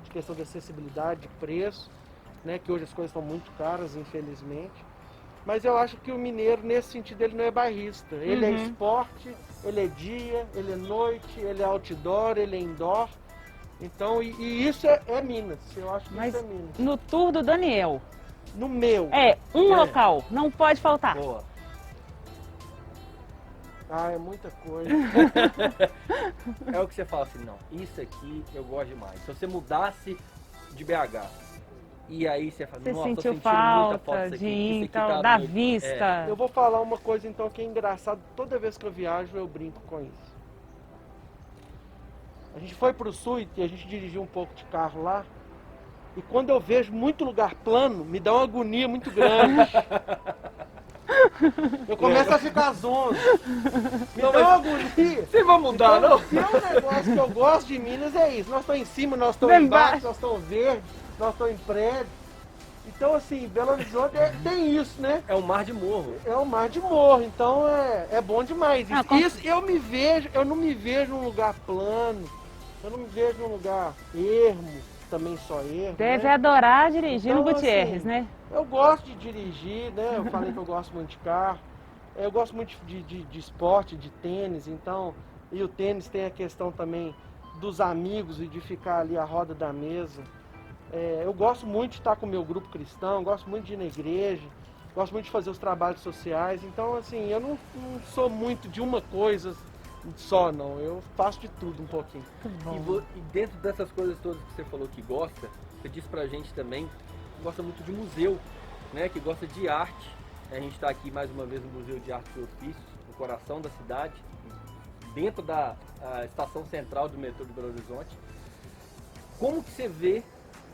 [SPEAKER 2] de questão de acessibilidade, de preço, né, que hoje as coisas estão muito caras, infelizmente. Mas eu acho que o mineiro, nesse sentido, ele não é bairrista. Ele é esporte, ele é dia, ele é noite, ele é outdoor, ele é indoor. Então, e isso é Minas. Eu acho que
[SPEAKER 3] Mas
[SPEAKER 2] isso é Minas.
[SPEAKER 3] no tour do Daniel,
[SPEAKER 2] No meu.
[SPEAKER 3] local, não pode faltar.
[SPEAKER 1] Boa.
[SPEAKER 2] Ah, é muita coisa.
[SPEAKER 1] É o que você fala assim, não, isso aqui eu gosto demais. Se você mudasse de BH, e aí você fala,
[SPEAKER 3] Você
[SPEAKER 1] nossa, tô
[SPEAKER 3] sentiu
[SPEAKER 1] sentindo muita falta
[SPEAKER 3] falta
[SPEAKER 1] disso
[SPEAKER 3] de
[SPEAKER 1] aqui,
[SPEAKER 3] ir,
[SPEAKER 1] isso aqui
[SPEAKER 3] então,
[SPEAKER 1] tá
[SPEAKER 3] da
[SPEAKER 1] doido.
[SPEAKER 3] vista.
[SPEAKER 2] Eu vou falar uma coisa então que é engraçado. Toda vez que eu viajo eu brinco com isso. A gente foi pro sul e a gente dirigiu um pouco de carro lá. E quando eu vejo muito lugar plano, me dá uma agonia muito grande. Eu começo a ficar zonzo. Me
[SPEAKER 1] Não,
[SPEAKER 2] dá
[SPEAKER 1] mas-
[SPEAKER 2] uma agonia.
[SPEAKER 1] Você vai mudar,
[SPEAKER 2] Então,
[SPEAKER 1] não?
[SPEAKER 2] se é um negócio que eu gosto de Minas, é isso. Nós estamos em cima, nós estamos
[SPEAKER 3] Lá
[SPEAKER 2] embaixo,
[SPEAKER 3] embaixo.
[SPEAKER 2] nós estamos verdes, nós estamos em prédio. Então, assim, Belo Horizonte tem isso, né?
[SPEAKER 1] É um mar de morro.
[SPEAKER 2] É um mar de morro, então é bom demais.
[SPEAKER 3] Ah,
[SPEAKER 2] Isso,
[SPEAKER 3] com-
[SPEAKER 2] isso eu não me vejo num lugar plano, eu não me vejo num lugar ermo, também só ermo.
[SPEAKER 3] Deve
[SPEAKER 2] né?
[SPEAKER 3] adorar dirigir no
[SPEAKER 2] Então,
[SPEAKER 3] Gutierrez,
[SPEAKER 2] assim,
[SPEAKER 3] né?
[SPEAKER 2] Eu gosto de dirigir, né? Eu falei que eu gosto muito de carro. Eu gosto muito de esporte, de tênis, então. E o tênis tem a questão também dos amigos e de ficar ali à roda da mesa. Eu gosto muito de estar com o meu grupo cristão, gosto muito de ir na igreja, gosto muito de fazer os trabalhos sociais. Então, assim, eu não sou muito de uma coisa só, não. Eu faço de tudo um pouquinho.
[SPEAKER 1] E dentro dessas coisas todas que você falou que gosta, você disse pra gente também que gosta muito de museu, né? Que gosta de arte. A gente está aqui mais uma vez no Museu de Arte e Ofícios, no coração da cidade, dentro da estação central do metrô de Belo Horizonte. Como que você vê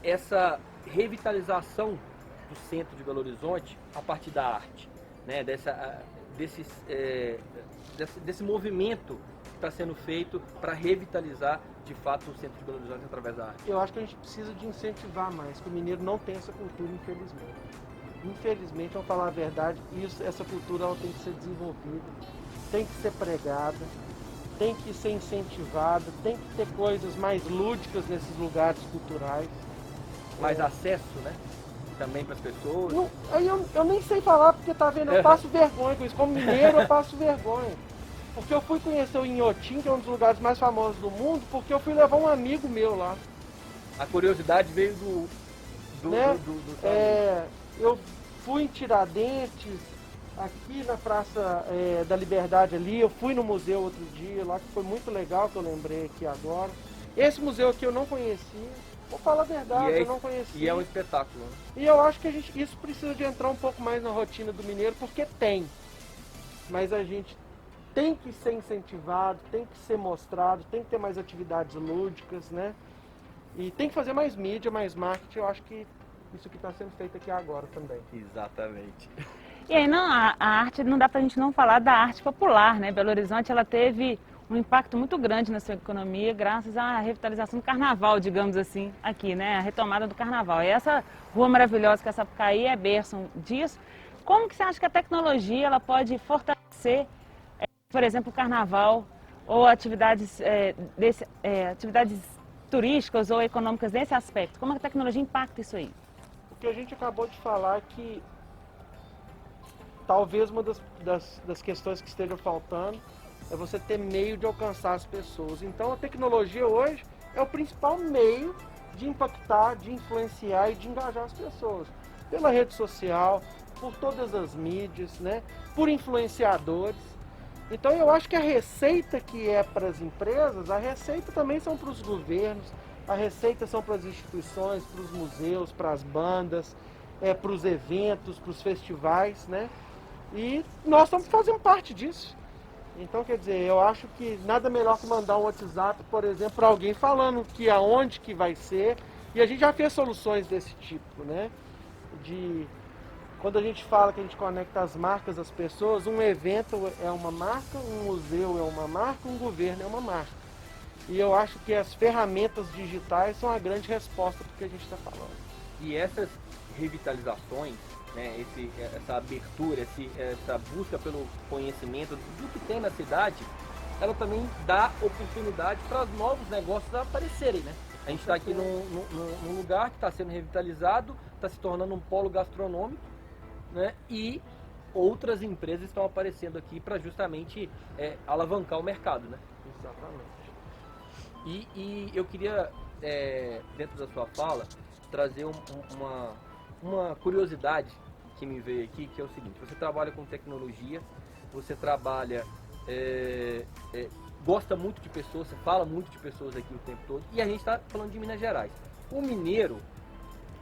[SPEAKER 1] essa revitalização do centro de Belo Horizonte a partir da arte, né? Desse movimento que está sendo feito para revitalizar de fato o centro de Belo Horizonte através da arte?
[SPEAKER 2] Eu acho que a gente precisa de incentivar mais, que o mineiro não tem essa cultura, infelizmente. Infelizmente, vamos falar a verdade, essa cultura ela tem que ser desenvolvida, tem que ser pregada, tem que ser incentivada, tem que ter coisas mais lúdicas nesses lugares culturais.
[SPEAKER 1] Mais acesso, né? Também para as pessoas.
[SPEAKER 2] Aí eu nem sei falar, porque tá vendo, eu passo vergonha com isso. Como mineiro, eu passo vergonha. Porque eu fui conhecer o Inhotim, que é um dos lugares mais famosos do mundo, porque eu fui levar um amigo meu lá.
[SPEAKER 1] A curiosidade veio
[SPEAKER 2] Né?
[SPEAKER 1] do
[SPEAKER 2] Eu fui em Tiradentes, aqui na Praça da Liberdade ali, eu fui no museu outro dia lá, que foi muito legal, que eu lembrei aqui agora. Esse museu aqui eu não conhecia, vou falar a verdade, eu não conhecia.
[SPEAKER 1] E é um espetáculo, né?
[SPEAKER 2] E eu acho que isso precisa de entrar um pouco mais na rotina do mineiro, porque tem. Mas a gente tem que ser incentivado, tem que ser mostrado, tem que ter mais atividades lúdicas, né? E tem que fazer mais mídia, mais marketing. Eu acho que isso que está sendo feito aqui agora também.
[SPEAKER 1] Exatamente.
[SPEAKER 3] E aí, não, a arte, não dá pra gente não falar da arte popular, né? Belo Horizonte, ela teve um impacto muito grande na sua economia graças à revitalização do carnaval, digamos assim, aqui, né? A retomada do carnaval. E essa rua maravilhosa que é Sapucaí é berço disso. Como que você acha que a tecnologia ela pode fortalecer, por exemplo, o carnaval ou atividades, atividades turísticas ou econômicas nesse aspecto? Como a tecnologia impacta isso aí?
[SPEAKER 2] O que a gente acabou de falar é que talvez uma das questões que esteja faltando é você ter meio de alcançar as pessoas. Então a tecnologia hoje é o principal meio de impactar, de influenciar e de engajar as pessoas. Pela rede social, por todas as mídias, né? Por influenciadores. Então eu acho que a receita que é para as empresas, a receita também são para os governos, a receita são para as instituições, para os museus, para as bandas, para os eventos, para os festivais, né? E nós estamos fazendo parte disso. Então, quer dizer, eu acho que nada melhor que mandar um WhatsApp, por exemplo, para alguém falando que aonde que vai ser. E a gente já fez soluções desse tipo, né? Quando a gente fala que a gente conecta as marcas às pessoas, um evento é uma marca, um museu é uma marca, um governo é uma marca. E eu acho que as ferramentas digitais são a grande resposta para o que a gente está falando.
[SPEAKER 1] E essas revitalizações, né, essa abertura, essa busca pelo conhecimento do que tem na cidade, ela também dá oportunidade para os novos negócios aparecerem, né? A gente está aqui num lugar que está sendo revitalizado, está se tornando um polo gastronômico, né? E outras empresas estão aparecendo aqui para justamente alavancar o mercado, né?
[SPEAKER 2] Exatamente.
[SPEAKER 1] E eu queria, dentro da sua fala, trazer uma curiosidade que me veio aqui, que é o seguinte: você trabalha com tecnologia, você trabalha, gosta muito de pessoas, você fala muito de pessoas aqui o tempo todo, e a gente está falando de Minas Gerais. O mineiro,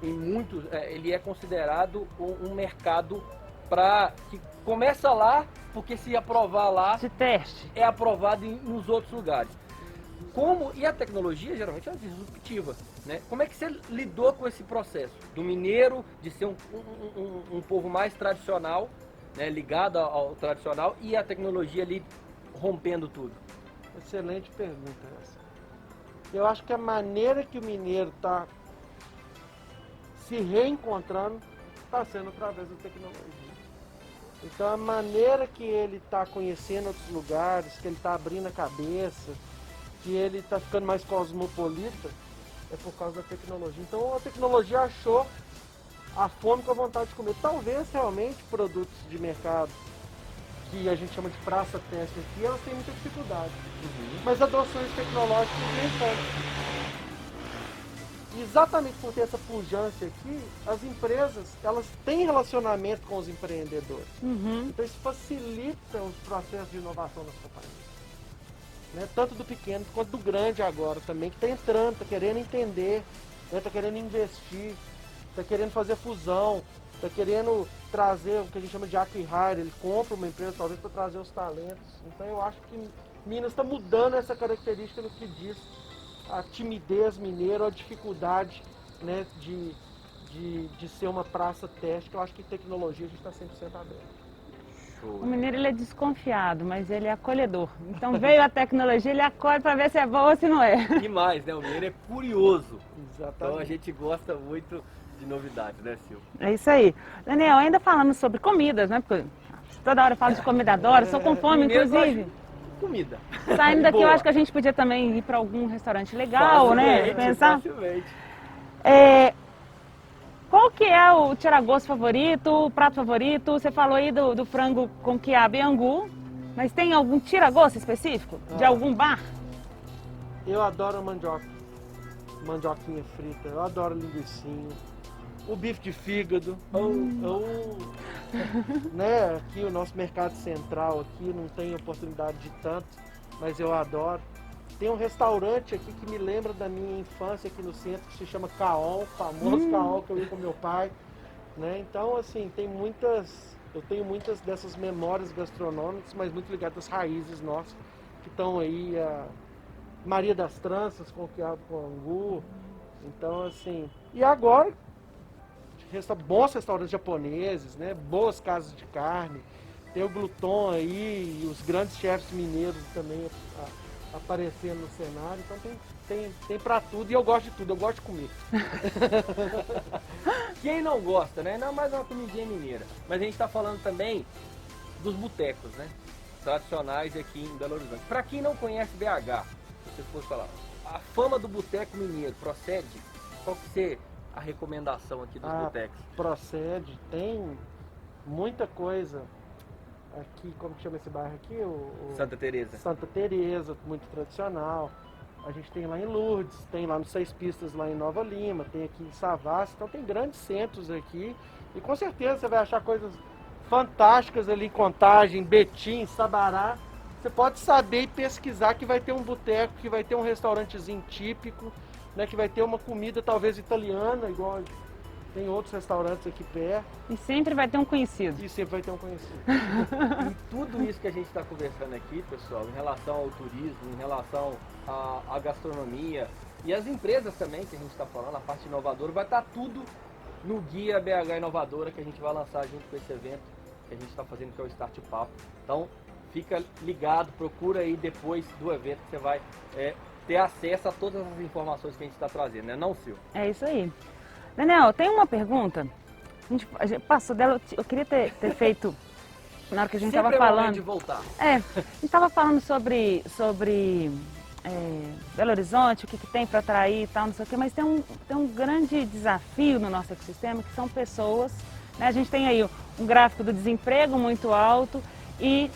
[SPEAKER 1] em muitos, ele é considerado um mercado que começa lá, porque se aprovar lá,
[SPEAKER 3] De teste.
[SPEAKER 1] é aprovado nos outros lugares. E a tecnologia geralmente é disruptiva, né? Como é que você lidou com esse processo do mineiro de ser um povo mais tradicional, né, ligado ao tradicional, e a tecnologia ali rompendo tudo?
[SPEAKER 2] Excelente pergunta essa. Eu acho que a maneira que o mineiro está se reencontrando está sendo através da tecnologia. Então a maneira que ele está conhecendo outros lugares, que ele está abrindo a cabeça, que ele está ficando mais cosmopolita, é por causa da tecnologia. Então a tecnologia achou a fome com a vontade de comer. Talvez realmente produtos de mercado que a gente chama de praça teste aqui, elas têm muita dificuldade. Mas adoções tecnológicas nem tanto. Exatamente por ter essa pujança aqui, as empresas elas têm relacionamento com os empreendedores. Então isso facilita os processos de inovação das companhias. Né? Tanto do pequeno quanto do grande agora também, que está entrando, está querendo entender, está querendo investir, está querendo fazer fusão, está querendo trazer o que a gente chama de acquihire, ele compra uma empresa talvez para trazer os talentos. Então eu acho que Minas está mudando essa característica no que diz a timidez mineira, a dificuldade, né, de ser uma praça teste, que eu acho que tecnologia a gente está 100% aberto.
[SPEAKER 3] O mineiro ele é desconfiado, mas ele é acolhedor. Então veio a tecnologia, ele acolhe para ver se é boa ou se não é.
[SPEAKER 1] E mais, né? O mineiro é curioso.
[SPEAKER 2] Exatamente.
[SPEAKER 1] Então a gente gosta muito de novidades, né, Silvio?
[SPEAKER 3] É isso aí. Daniel, ainda falando sobre comidas, né? Porque toda hora eu falo de comida, adoro, sou com fome,
[SPEAKER 1] Mineiro
[SPEAKER 3] inclusive.
[SPEAKER 1] gosta de comida.
[SPEAKER 3] Saindo daqui,
[SPEAKER 1] Boa.
[SPEAKER 3] eu acho que a gente podia também ir para algum restaurante legal, né?
[SPEAKER 1] Facilmente,
[SPEAKER 3] Pensar.
[SPEAKER 1] facilmente.
[SPEAKER 3] Qual que é o tiragosto favorito, o prato favorito? Você falou aí do frango com quiabo e angu, mas tem algum tiragosto específico? De algum bar?
[SPEAKER 2] Eu adoro a mandioca, mandioquinha frita, eu adoro linguicinha, o bife de fígado, né? Aqui o nosso mercado central aqui não tem oportunidade de tanto, mas eu adoro. Tem um restaurante aqui que me lembra da minha infância aqui no centro, que se chama Caol, famoso Caol, que eu ia com meu pai, né? Então, assim, eu tenho muitas dessas memórias gastronômicas, mas muito ligadas às raízes nossas, que estão aí, a Maria das Tranças com quiabo com angu. Então, assim, e agora, bons restaurantes japoneses, né? Boas casas de carne, Tem o Gluton aí, e os grandes chefes mineiros também aparecendo no cenário. Então tem pra tudo e eu gosto de tudo, eu gosto de comer.
[SPEAKER 1] Quem não gosta, né? Não, mais uma comidinha mineira. Mas a gente está falando também dos botecos, né? Tradicionais aqui em Belo Horizonte. Para quem não conhece BH, se você fosse falar, a fama do boteco mineiro procede? Qual que é a recomendação aqui dos botecos?
[SPEAKER 2] Procede, tem muita coisa aqui, como que chama esse bairro aqui?
[SPEAKER 1] Santa Teresa.
[SPEAKER 2] Santa Teresa, muito tradicional. A gente tem lá em Lourdes, tem lá no Seis Pistas, lá em Nova Lima, tem aqui em Savassi, então tem grandes centros aqui. E com certeza você vai achar coisas fantásticas ali em Contagem, Betim, Sabará. Você pode saber e pesquisar que vai ter um boteco, que vai ter um restaurantezinho típico, né, que vai ter uma comida talvez italiana, igual tem outros restaurantes aqui perto.
[SPEAKER 3] E sempre vai ter um conhecido.
[SPEAKER 2] E sempre vai ter um conhecido.
[SPEAKER 1] E tudo isso que a gente está conversando aqui, pessoal, em relação ao turismo, em relação à gastronomia e as empresas também que a gente está falando, a parte inovadora, vai estar tudo no Guia BH Inovadora que a gente vai lançar junto com esse evento que a gente está fazendo, que é o Start Papo. Então, fica ligado, procura aí depois do evento que você vai ter acesso a todas as informações que a gente está trazendo, né, não, Sil?
[SPEAKER 3] É isso aí. Daniel, tem uma pergunta. A gente passou dela, eu queria ter feito na hora que a gente estava falando.
[SPEAKER 1] De voltar.
[SPEAKER 3] A gente estava falando sobre Belo Horizonte, o que tem para atrair e tal, não sei o quê, mas tem um grande desafio no nosso ecossistema, que são pessoas, né? A gente tem aí um gráfico do desemprego muito alto e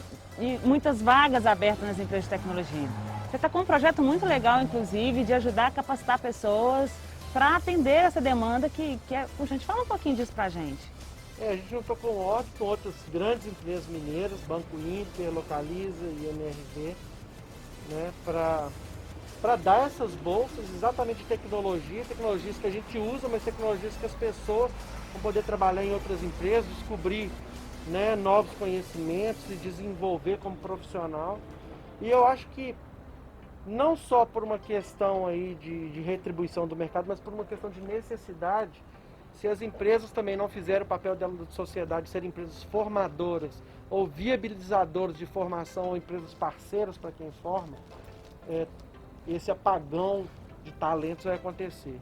[SPEAKER 3] muitas vagas abertas nas empresas de tecnologia. Você está com um projeto muito legal, inclusive, de ajudar a capacitar pessoas para atender essa demanda que é... A gente fala um pouquinho disso para a gente.
[SPEAKER 2] A gente juntou com o OTT, com outras grandes empresas mineiras, Banco Inter, Localiza e MRV, né, para dar essas bolsas exatamente de tecnologias que a gente usa, mas tecnologias que as pessoas vão poder trabalhar em outras empresas, descobrir, né, novos conhecimentos e desenvolver como profissional. E eu acho que não só por uma questão aí de retribuição do mercado, mas por uma questão de necessidade, se as empresas também não fizerem o papel dela da sociedade, serem empresas formadoras ou viabilizadoras de formação, ou empresas parceiras para quem forma, esse apagão de talentos vai acontecer.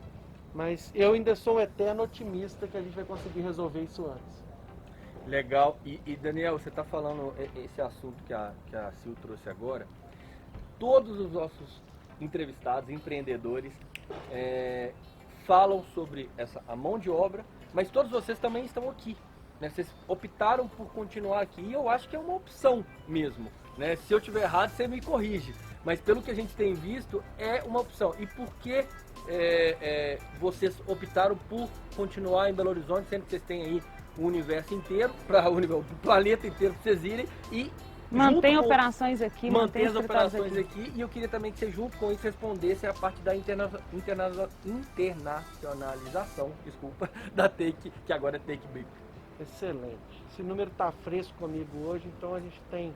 [SPEAKER 2] Mas eu ainda sou um eterno otimista que a gente vai conseguir resolver isso antes.
[SPEAKER 1] Legal. E Daniel, você está falando esse assunto que a Sil trouxe agora. Todos os nossos entrevistados, empreendedores, falam sobre a mão de obra, mas todos vocês também estão aqui, né? Vocês optaram por continuar aqui e eu acho que é uma opção mesmo, né? Se eu estiver errado, você me corrige, mas pelo que a gente tem visto, é uma opção. E por que vocês optaram por continuar em Belo Horizonte, sendo que vocês têm aí o universo inteiro, o planeta inteiro para vocês irem e
[SPEAKER 3] mantém operações aqui,
[SPEAKER 1] mantém as operações aqui. E eu queria também que você, junto com isso, respondesse a parte da internacionalização, da Take, que agora é Take Blip.
[SPEAKER 2] Excelente. Esse número está fresco comigo hoje, então a gente tem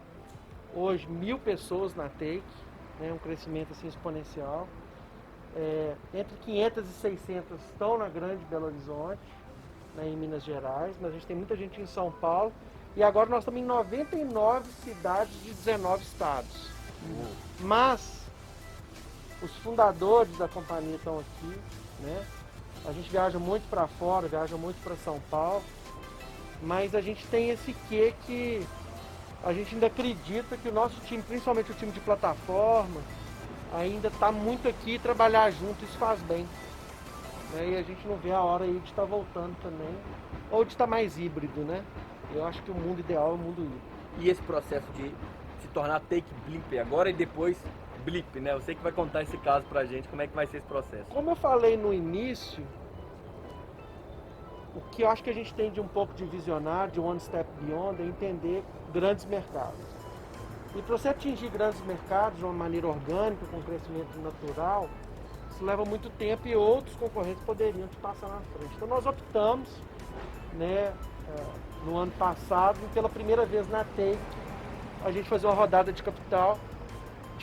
[SPEAKER 2] hoje 1000 pessoas na Take, né, um crescimento assim exponencial. Entre 500 e 600 estão na Grande Belo Horizonte, né, em Minas Gerais, mas a gente tem muita gente em São Paulo. E agora nós estamos em 99 cidades de 19 estados. Mas os fundadores da companhia estão aqui, né? A gente viaja muito para fora, viaja muito para São Paulo, mas a gente tem esse quê que a gente ainda acredita que o nosso time, principalmente o time de plataforma, ainda está muito aqui e trabalhar junto, isso faz bem. Né? E a gente não vê a hora aí de estar voltando também, ou de estar mais híbrido, né? Eu acho que o mundo ideal é o mundo híbrido.
[SPEAKER 1] E esse processo de se tornar Take Blip agora e depois Blip, né? Você que vai contar esse caso pra gente, como é que vai ser esse processo?
[SPEAKER 2] Como eu falei no início, o que eu acho que a gente tem de um pouco de visionário, de one step beyond, é entender grandes mercados. E para você atingir grandes mercados de uma maneira orgânica, com crescimento natural, isso leva muito tempo e outros concorrentes poderiam te passar na frente. Então nós optamos, né, no ano passado, pela primeira vez na Take, a gente fazer uma rodada de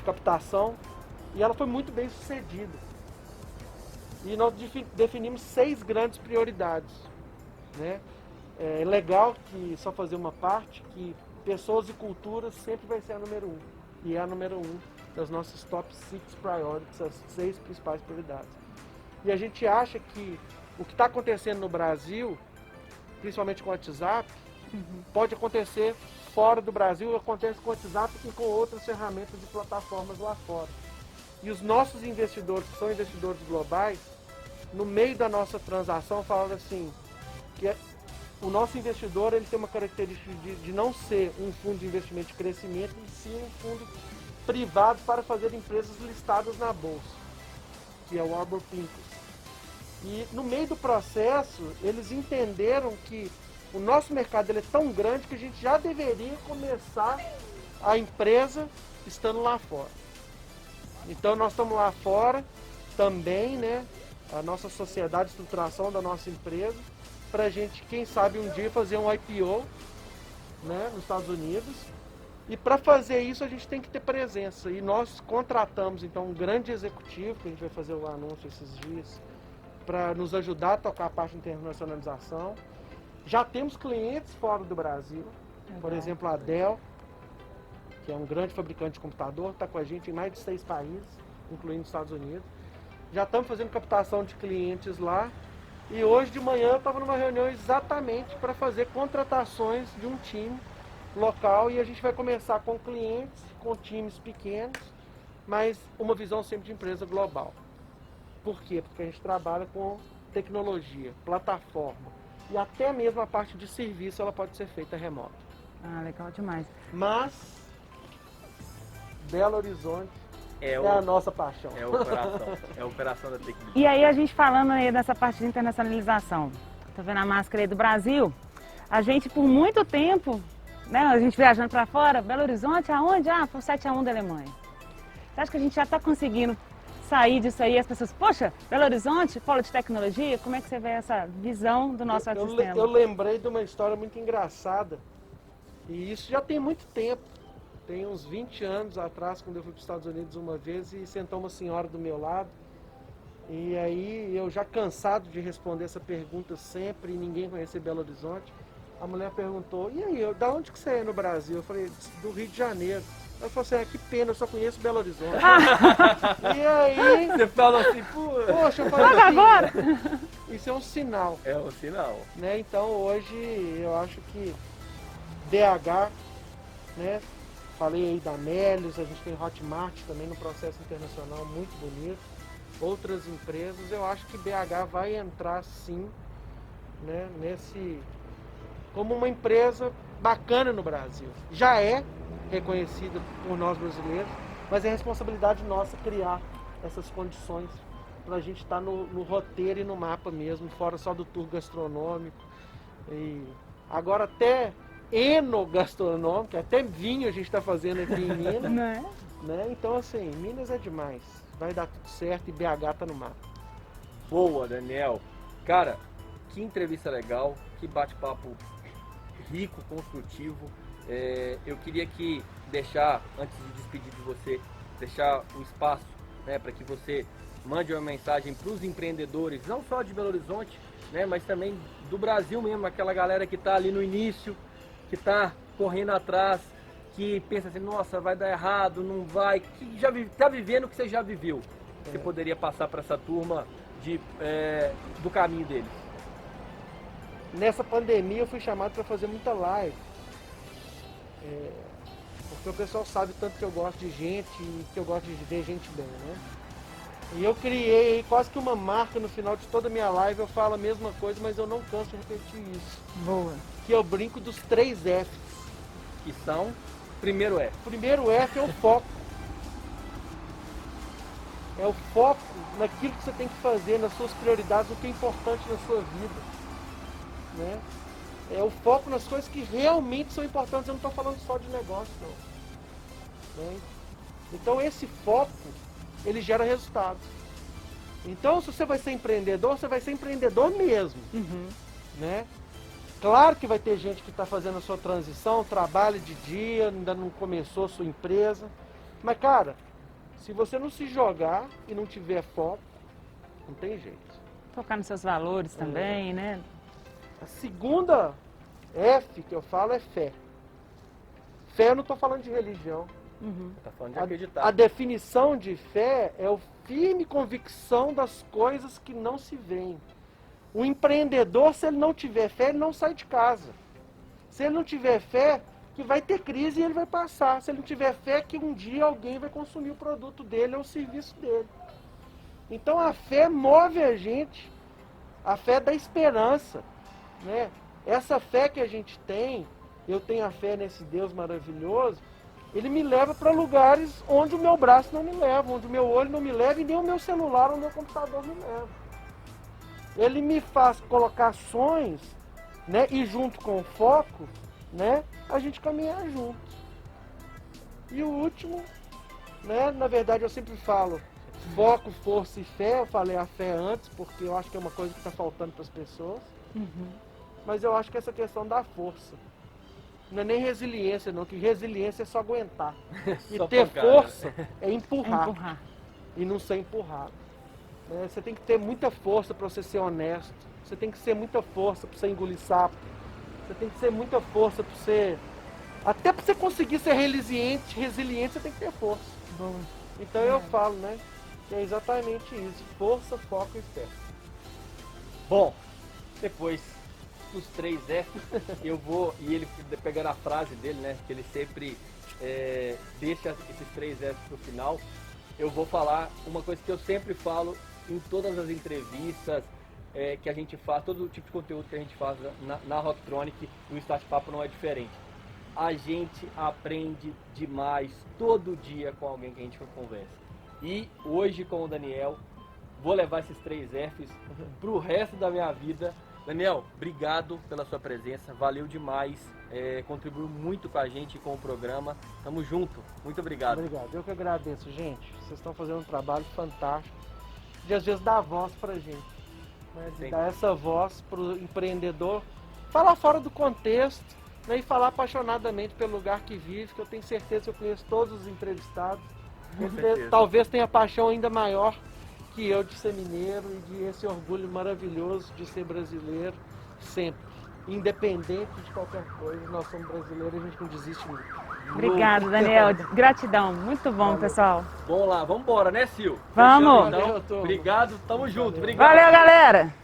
[SPEAKER 2] captação, e ela foi muito bem sucedida. E nós definimos 6 grandes prioridades, né? É legal que, só fazer uma parte, que pessoas e cultura sempre vai ser a número 1. E é a número 1 das nossas top 6 priorities, as 6 principais prioridades. E a gente acha que o que está acontecendo no Brasil, principalmente com o WhatsApp, pode acontecer fora do Brasil, acontece com o WhatsApp e com outras ferramentas e plataformas lá fora. E os nossos investidores, que são investidores globais, no meio da nossa transação falaram assim, que o nosso investidor ele tem uma característica de não ser um fundo de investimento de crescimento, e sim um fundo privado para fazer empresas listadas na bolsa, que é o Warburg Pincus. E no meio do processo, eles entenderam que o nosso mercado ele é tão grande que a gente já deveria começar a empresa estando lá fora. Então nós estamos lá fora também, né? A nossa sociedade, a estruturação da nossa empresa, para a gente, quem sabe, um dia fazer um IPO, né, nos Estados Unidos. E para fazer isso a gente tem que ter presença. E nós contratamos então um grande executivo, que a gente vai fazer o anúncio esses dias, para nos ajudar a tocar a parte de internacionalização. Já temos clientes fora do Brasil, por exemplo a Dell, que é um grande fabricante de computador, está com a gente em mais de 6 países, incluindo os Estados Unidos. Já estamos fazendo captação de clientes lá. E hoje de manhã eu estava numa reunião exatamente para fazer contratações de um time local, e a gente vai começar com clientes, com times pequenos, mas uma visão sempre de empresa global. Por quê? Porque a gente trabalha com tecnologia, plataforma, e até mesmo a parte de serviço ela pode ser feita remota.
[SPEAKER 3] Ah, legal demais.
[SPEAKER 2] Mas Belo Horizonte é a nossa paixão.
[SPEAKER 1] É o coração da tecnologia.
[SPEAKER 3] E aí a gente falando aí dessa parte de internacionalização, tá vendo a máscara aí do Brasil? A gente por muito tempo, né, a gente viajando para fora, Belo Horizonte, aonde? Ah, foi o 7-1 da Alemanha. Você acha que a gente já está conseguindo sair disso aí? As pessoas, poxa, Belo Horizonte, polo de tecnologia, como é que você vê essa visão do nosso ecossistema?
[SPEAKER 2] Eu lembrei de uma história muito engraçada, e isso já tem muito tempo. Tem uns 20 anos atrás, quando eu fui para os Estados Unidos uma vez, e sentou uma senhora do meu lado. E aí, eu já cansado de responder essa pergunta sempre, e ninguém conhecer Belo Horizonte, a mulher perguntou, e aí, da onde que você é no Brasil? Eu falei, do Rio de Janeiro. Ela falou assim, que pena, eu só conheço Belo Horizonte. E aí...
[SPEAKER 1] Você falou assim,
[SPEAKER 2] poxa, eu falei assim,
[SPEAKER 3] agora!
[SPEAKER 2] Isso é um sinal.
[SPEAKER 1] É um sinal.
[SPEAKER 2] Né? Então, hoje, eu acho que BH, né? Falei aí da Melios, a gente tem Hotmart também no processo internacional, muito bonito. Outras empresas, eu acho que BH vai entrar sim, né, como uma empresa bacana no Brasil. Já é reconhecida por nós brasileiros, mas é responsabilidade nossa criar essas condições para a gente estar no roteiro e no mapa mesmo, fora só do tour gastronômico. E agora até enogastronômico, até vinho a gente está fazendo aqui em Minas.
[SPEAKER 3] Não é?
[SPEAKER 2] Né? Então, assim, Minas é demais. Vai dar tudo certo e BH tá no mapa.
[SPEAKER 1] Boa, Daniel. Cara, que entrevista legal, que bate-papo rico, construtivo. Eu queria deixar, antes de despedir de você, deixar um espaço, né, para que você mande uma mensagem para os empreendedores, não só de Belo Horizonte, né, mas também do Brasil mesmo, aquela galera que está ali no início, que está correndo atrás, que pensa assim, nossa, vai dar errado, não vai, que já está vivendo o que você já viveu. Você poderia passar para essa turma do caminho deles?
[SPEAKER 2] Nessa pandemia eu fui chamado para fazer muita live. Porque o pessoal sabe tanto que eu gosto de gente e que eu gosto de ver gente bem, né? E eu criei quase que uma marca no final de toda a minha live, eu falo a mesma coisa, mas eu não canso de repetir isso.
[SPEAKER 3] Boa.
[SPEAKER 2] Que eu brinco dos 3 Fs.
[SPEAKER 1] Que são, primeiro F.
[SPEAKER 2] O primeiro F é o foco. É o foco naquilo que você tem que fazer, nas suas prioridades, o que é importante na sua vida. Né? É o foco nas coisas que realmente são importantes. Eu não estou falando só de negócio, não. Né? Então esse foco, ele gera resultados. Então se você vai ser empreendedor, você vai ser empreendedor mesmo. Né? Claro que vai ter gente que está fazendo a sua transição, trabalha de dia, ainda não começou a sua empresa. Mas, cara, se você não se jogar e não tiver foco, não tem jeito.
[SPEAKER 3] Focar nos seus valores também, né?
[SPEAKER 2] A segunda F que eu falo é fé. Fé, eu não estou falando de religião.
[SPEAKER 1] Tá falando de
[SPEAKER 2] A
[SPEAKER 1] acreditar.
[SPEAKER 2] definição de fé é o firme convicção das coisas que não se veem. O empreendedor, se ele não tiver fé, ele não sai de casa. Se ele não tiver fé, que vai ter crise e ele vai passar. Se ele não tiver fé, que um dia alguém vai consumir o produto dele ou o serviço dele. Então a fé move a gente, a fé da esperança, né? Essa fé que a gente tem, eu tenho a fé nesse Deus maravilhoso, ele me leva para lugares onde o meu braço não me leva, onde o meu olho não me leva e nem o meu celular ou o meu computador me leva. Ele me faz colocar sonhos, né? E junto com o foco, né? A gente caminhar junto. E o último, né? Na verdade eu sempre falo foco, força e fé. Eu falei a fé antes, porque eu acho que é uma coisa que está faltando para as pessoas. Mas eu acho que essa questão da força. Não é nem resiliência, não, que resiliência é só aguentar. E
[SPEAKER 1] Só
[SPEAKER 2] ter
[SPEAKER 1] pancada.
[SPEAKER 2] força é empurrar.
[SPEAKER 3] Empurrar.
[SPEAKER 2] E não ser empurrado. Né? Você tem que ter muita força para você ser honesto. Você tem que ter muita força para você engolir sapo. Você tem que ter muita força para você... Até para você conseguir ser resiliente, você tem que ter força.
[SPEAKER 3] Boa.
[SPEAKER 2] Então eu falo, né? Que é exatamente isso. Força, foco e fé.
[SPEAKER 1] Bom, depois dos 3 F, eu vou, e ele pegando a frase dele, né, que ele sempre deixa esses 3 F pro final, eu vou falar uma coisa que eu sempre falo em todas as entrevistas que a gente faz, todo tipo de conteúdo que a gente faz na Rocktronic, o Start-Papo não é diferente. A gente aprende demais todo dia com alguém que a gente conversa. E hoje com o Daniel, vou levar esses 3 Fs pro resto da minha vida. Daniel, obrigado pela sua presença, valeu demais, contribuiu muito com a gente e com o programa. Tamo junto, muito obrigado.
[SPEAKER 2] Obrigado, eu que agradeço, gente. Vocês estão fazendo um trabalho fantástico de às vezes dar voz pra gente, né? De
[SPEAKER 1] Sim.
[SPEAKER 2] dar essa voz pro empreendedor, falar fora do contexto, né? E falar apaixonadamente pelo lugar que vive, que eu tenho certeza que eu conheço todos os entrevistados.
[SPEAKER 1] certeza.
[SPEAKER 2] Talvez tenha paixão ainda maior que eu de ser mineiro e de esse orgulho maravilhoso de ser brasileiro sempre. Independente de qualquer coisa, nós somos brasileiros e a gente não desiste nunca.
[SPEAKER 3] Obrigado, Daniel. Gratidão. Muito bom,
[SPEAKER 2] Valeu.
[SPEAKER 3] pessoal.
[SPEAKER 1] Vamos lá, vamos embora, né, Sil?
[SPEAKER 3] Vamos.
[SPEAKER 1] Fechou, então.
[SPEAKER 2] Valeu, turma.
[SPEAKER 1] Obrigado, tamo junto. Obrigado.
[SPEAKER 3] Valeu, galera.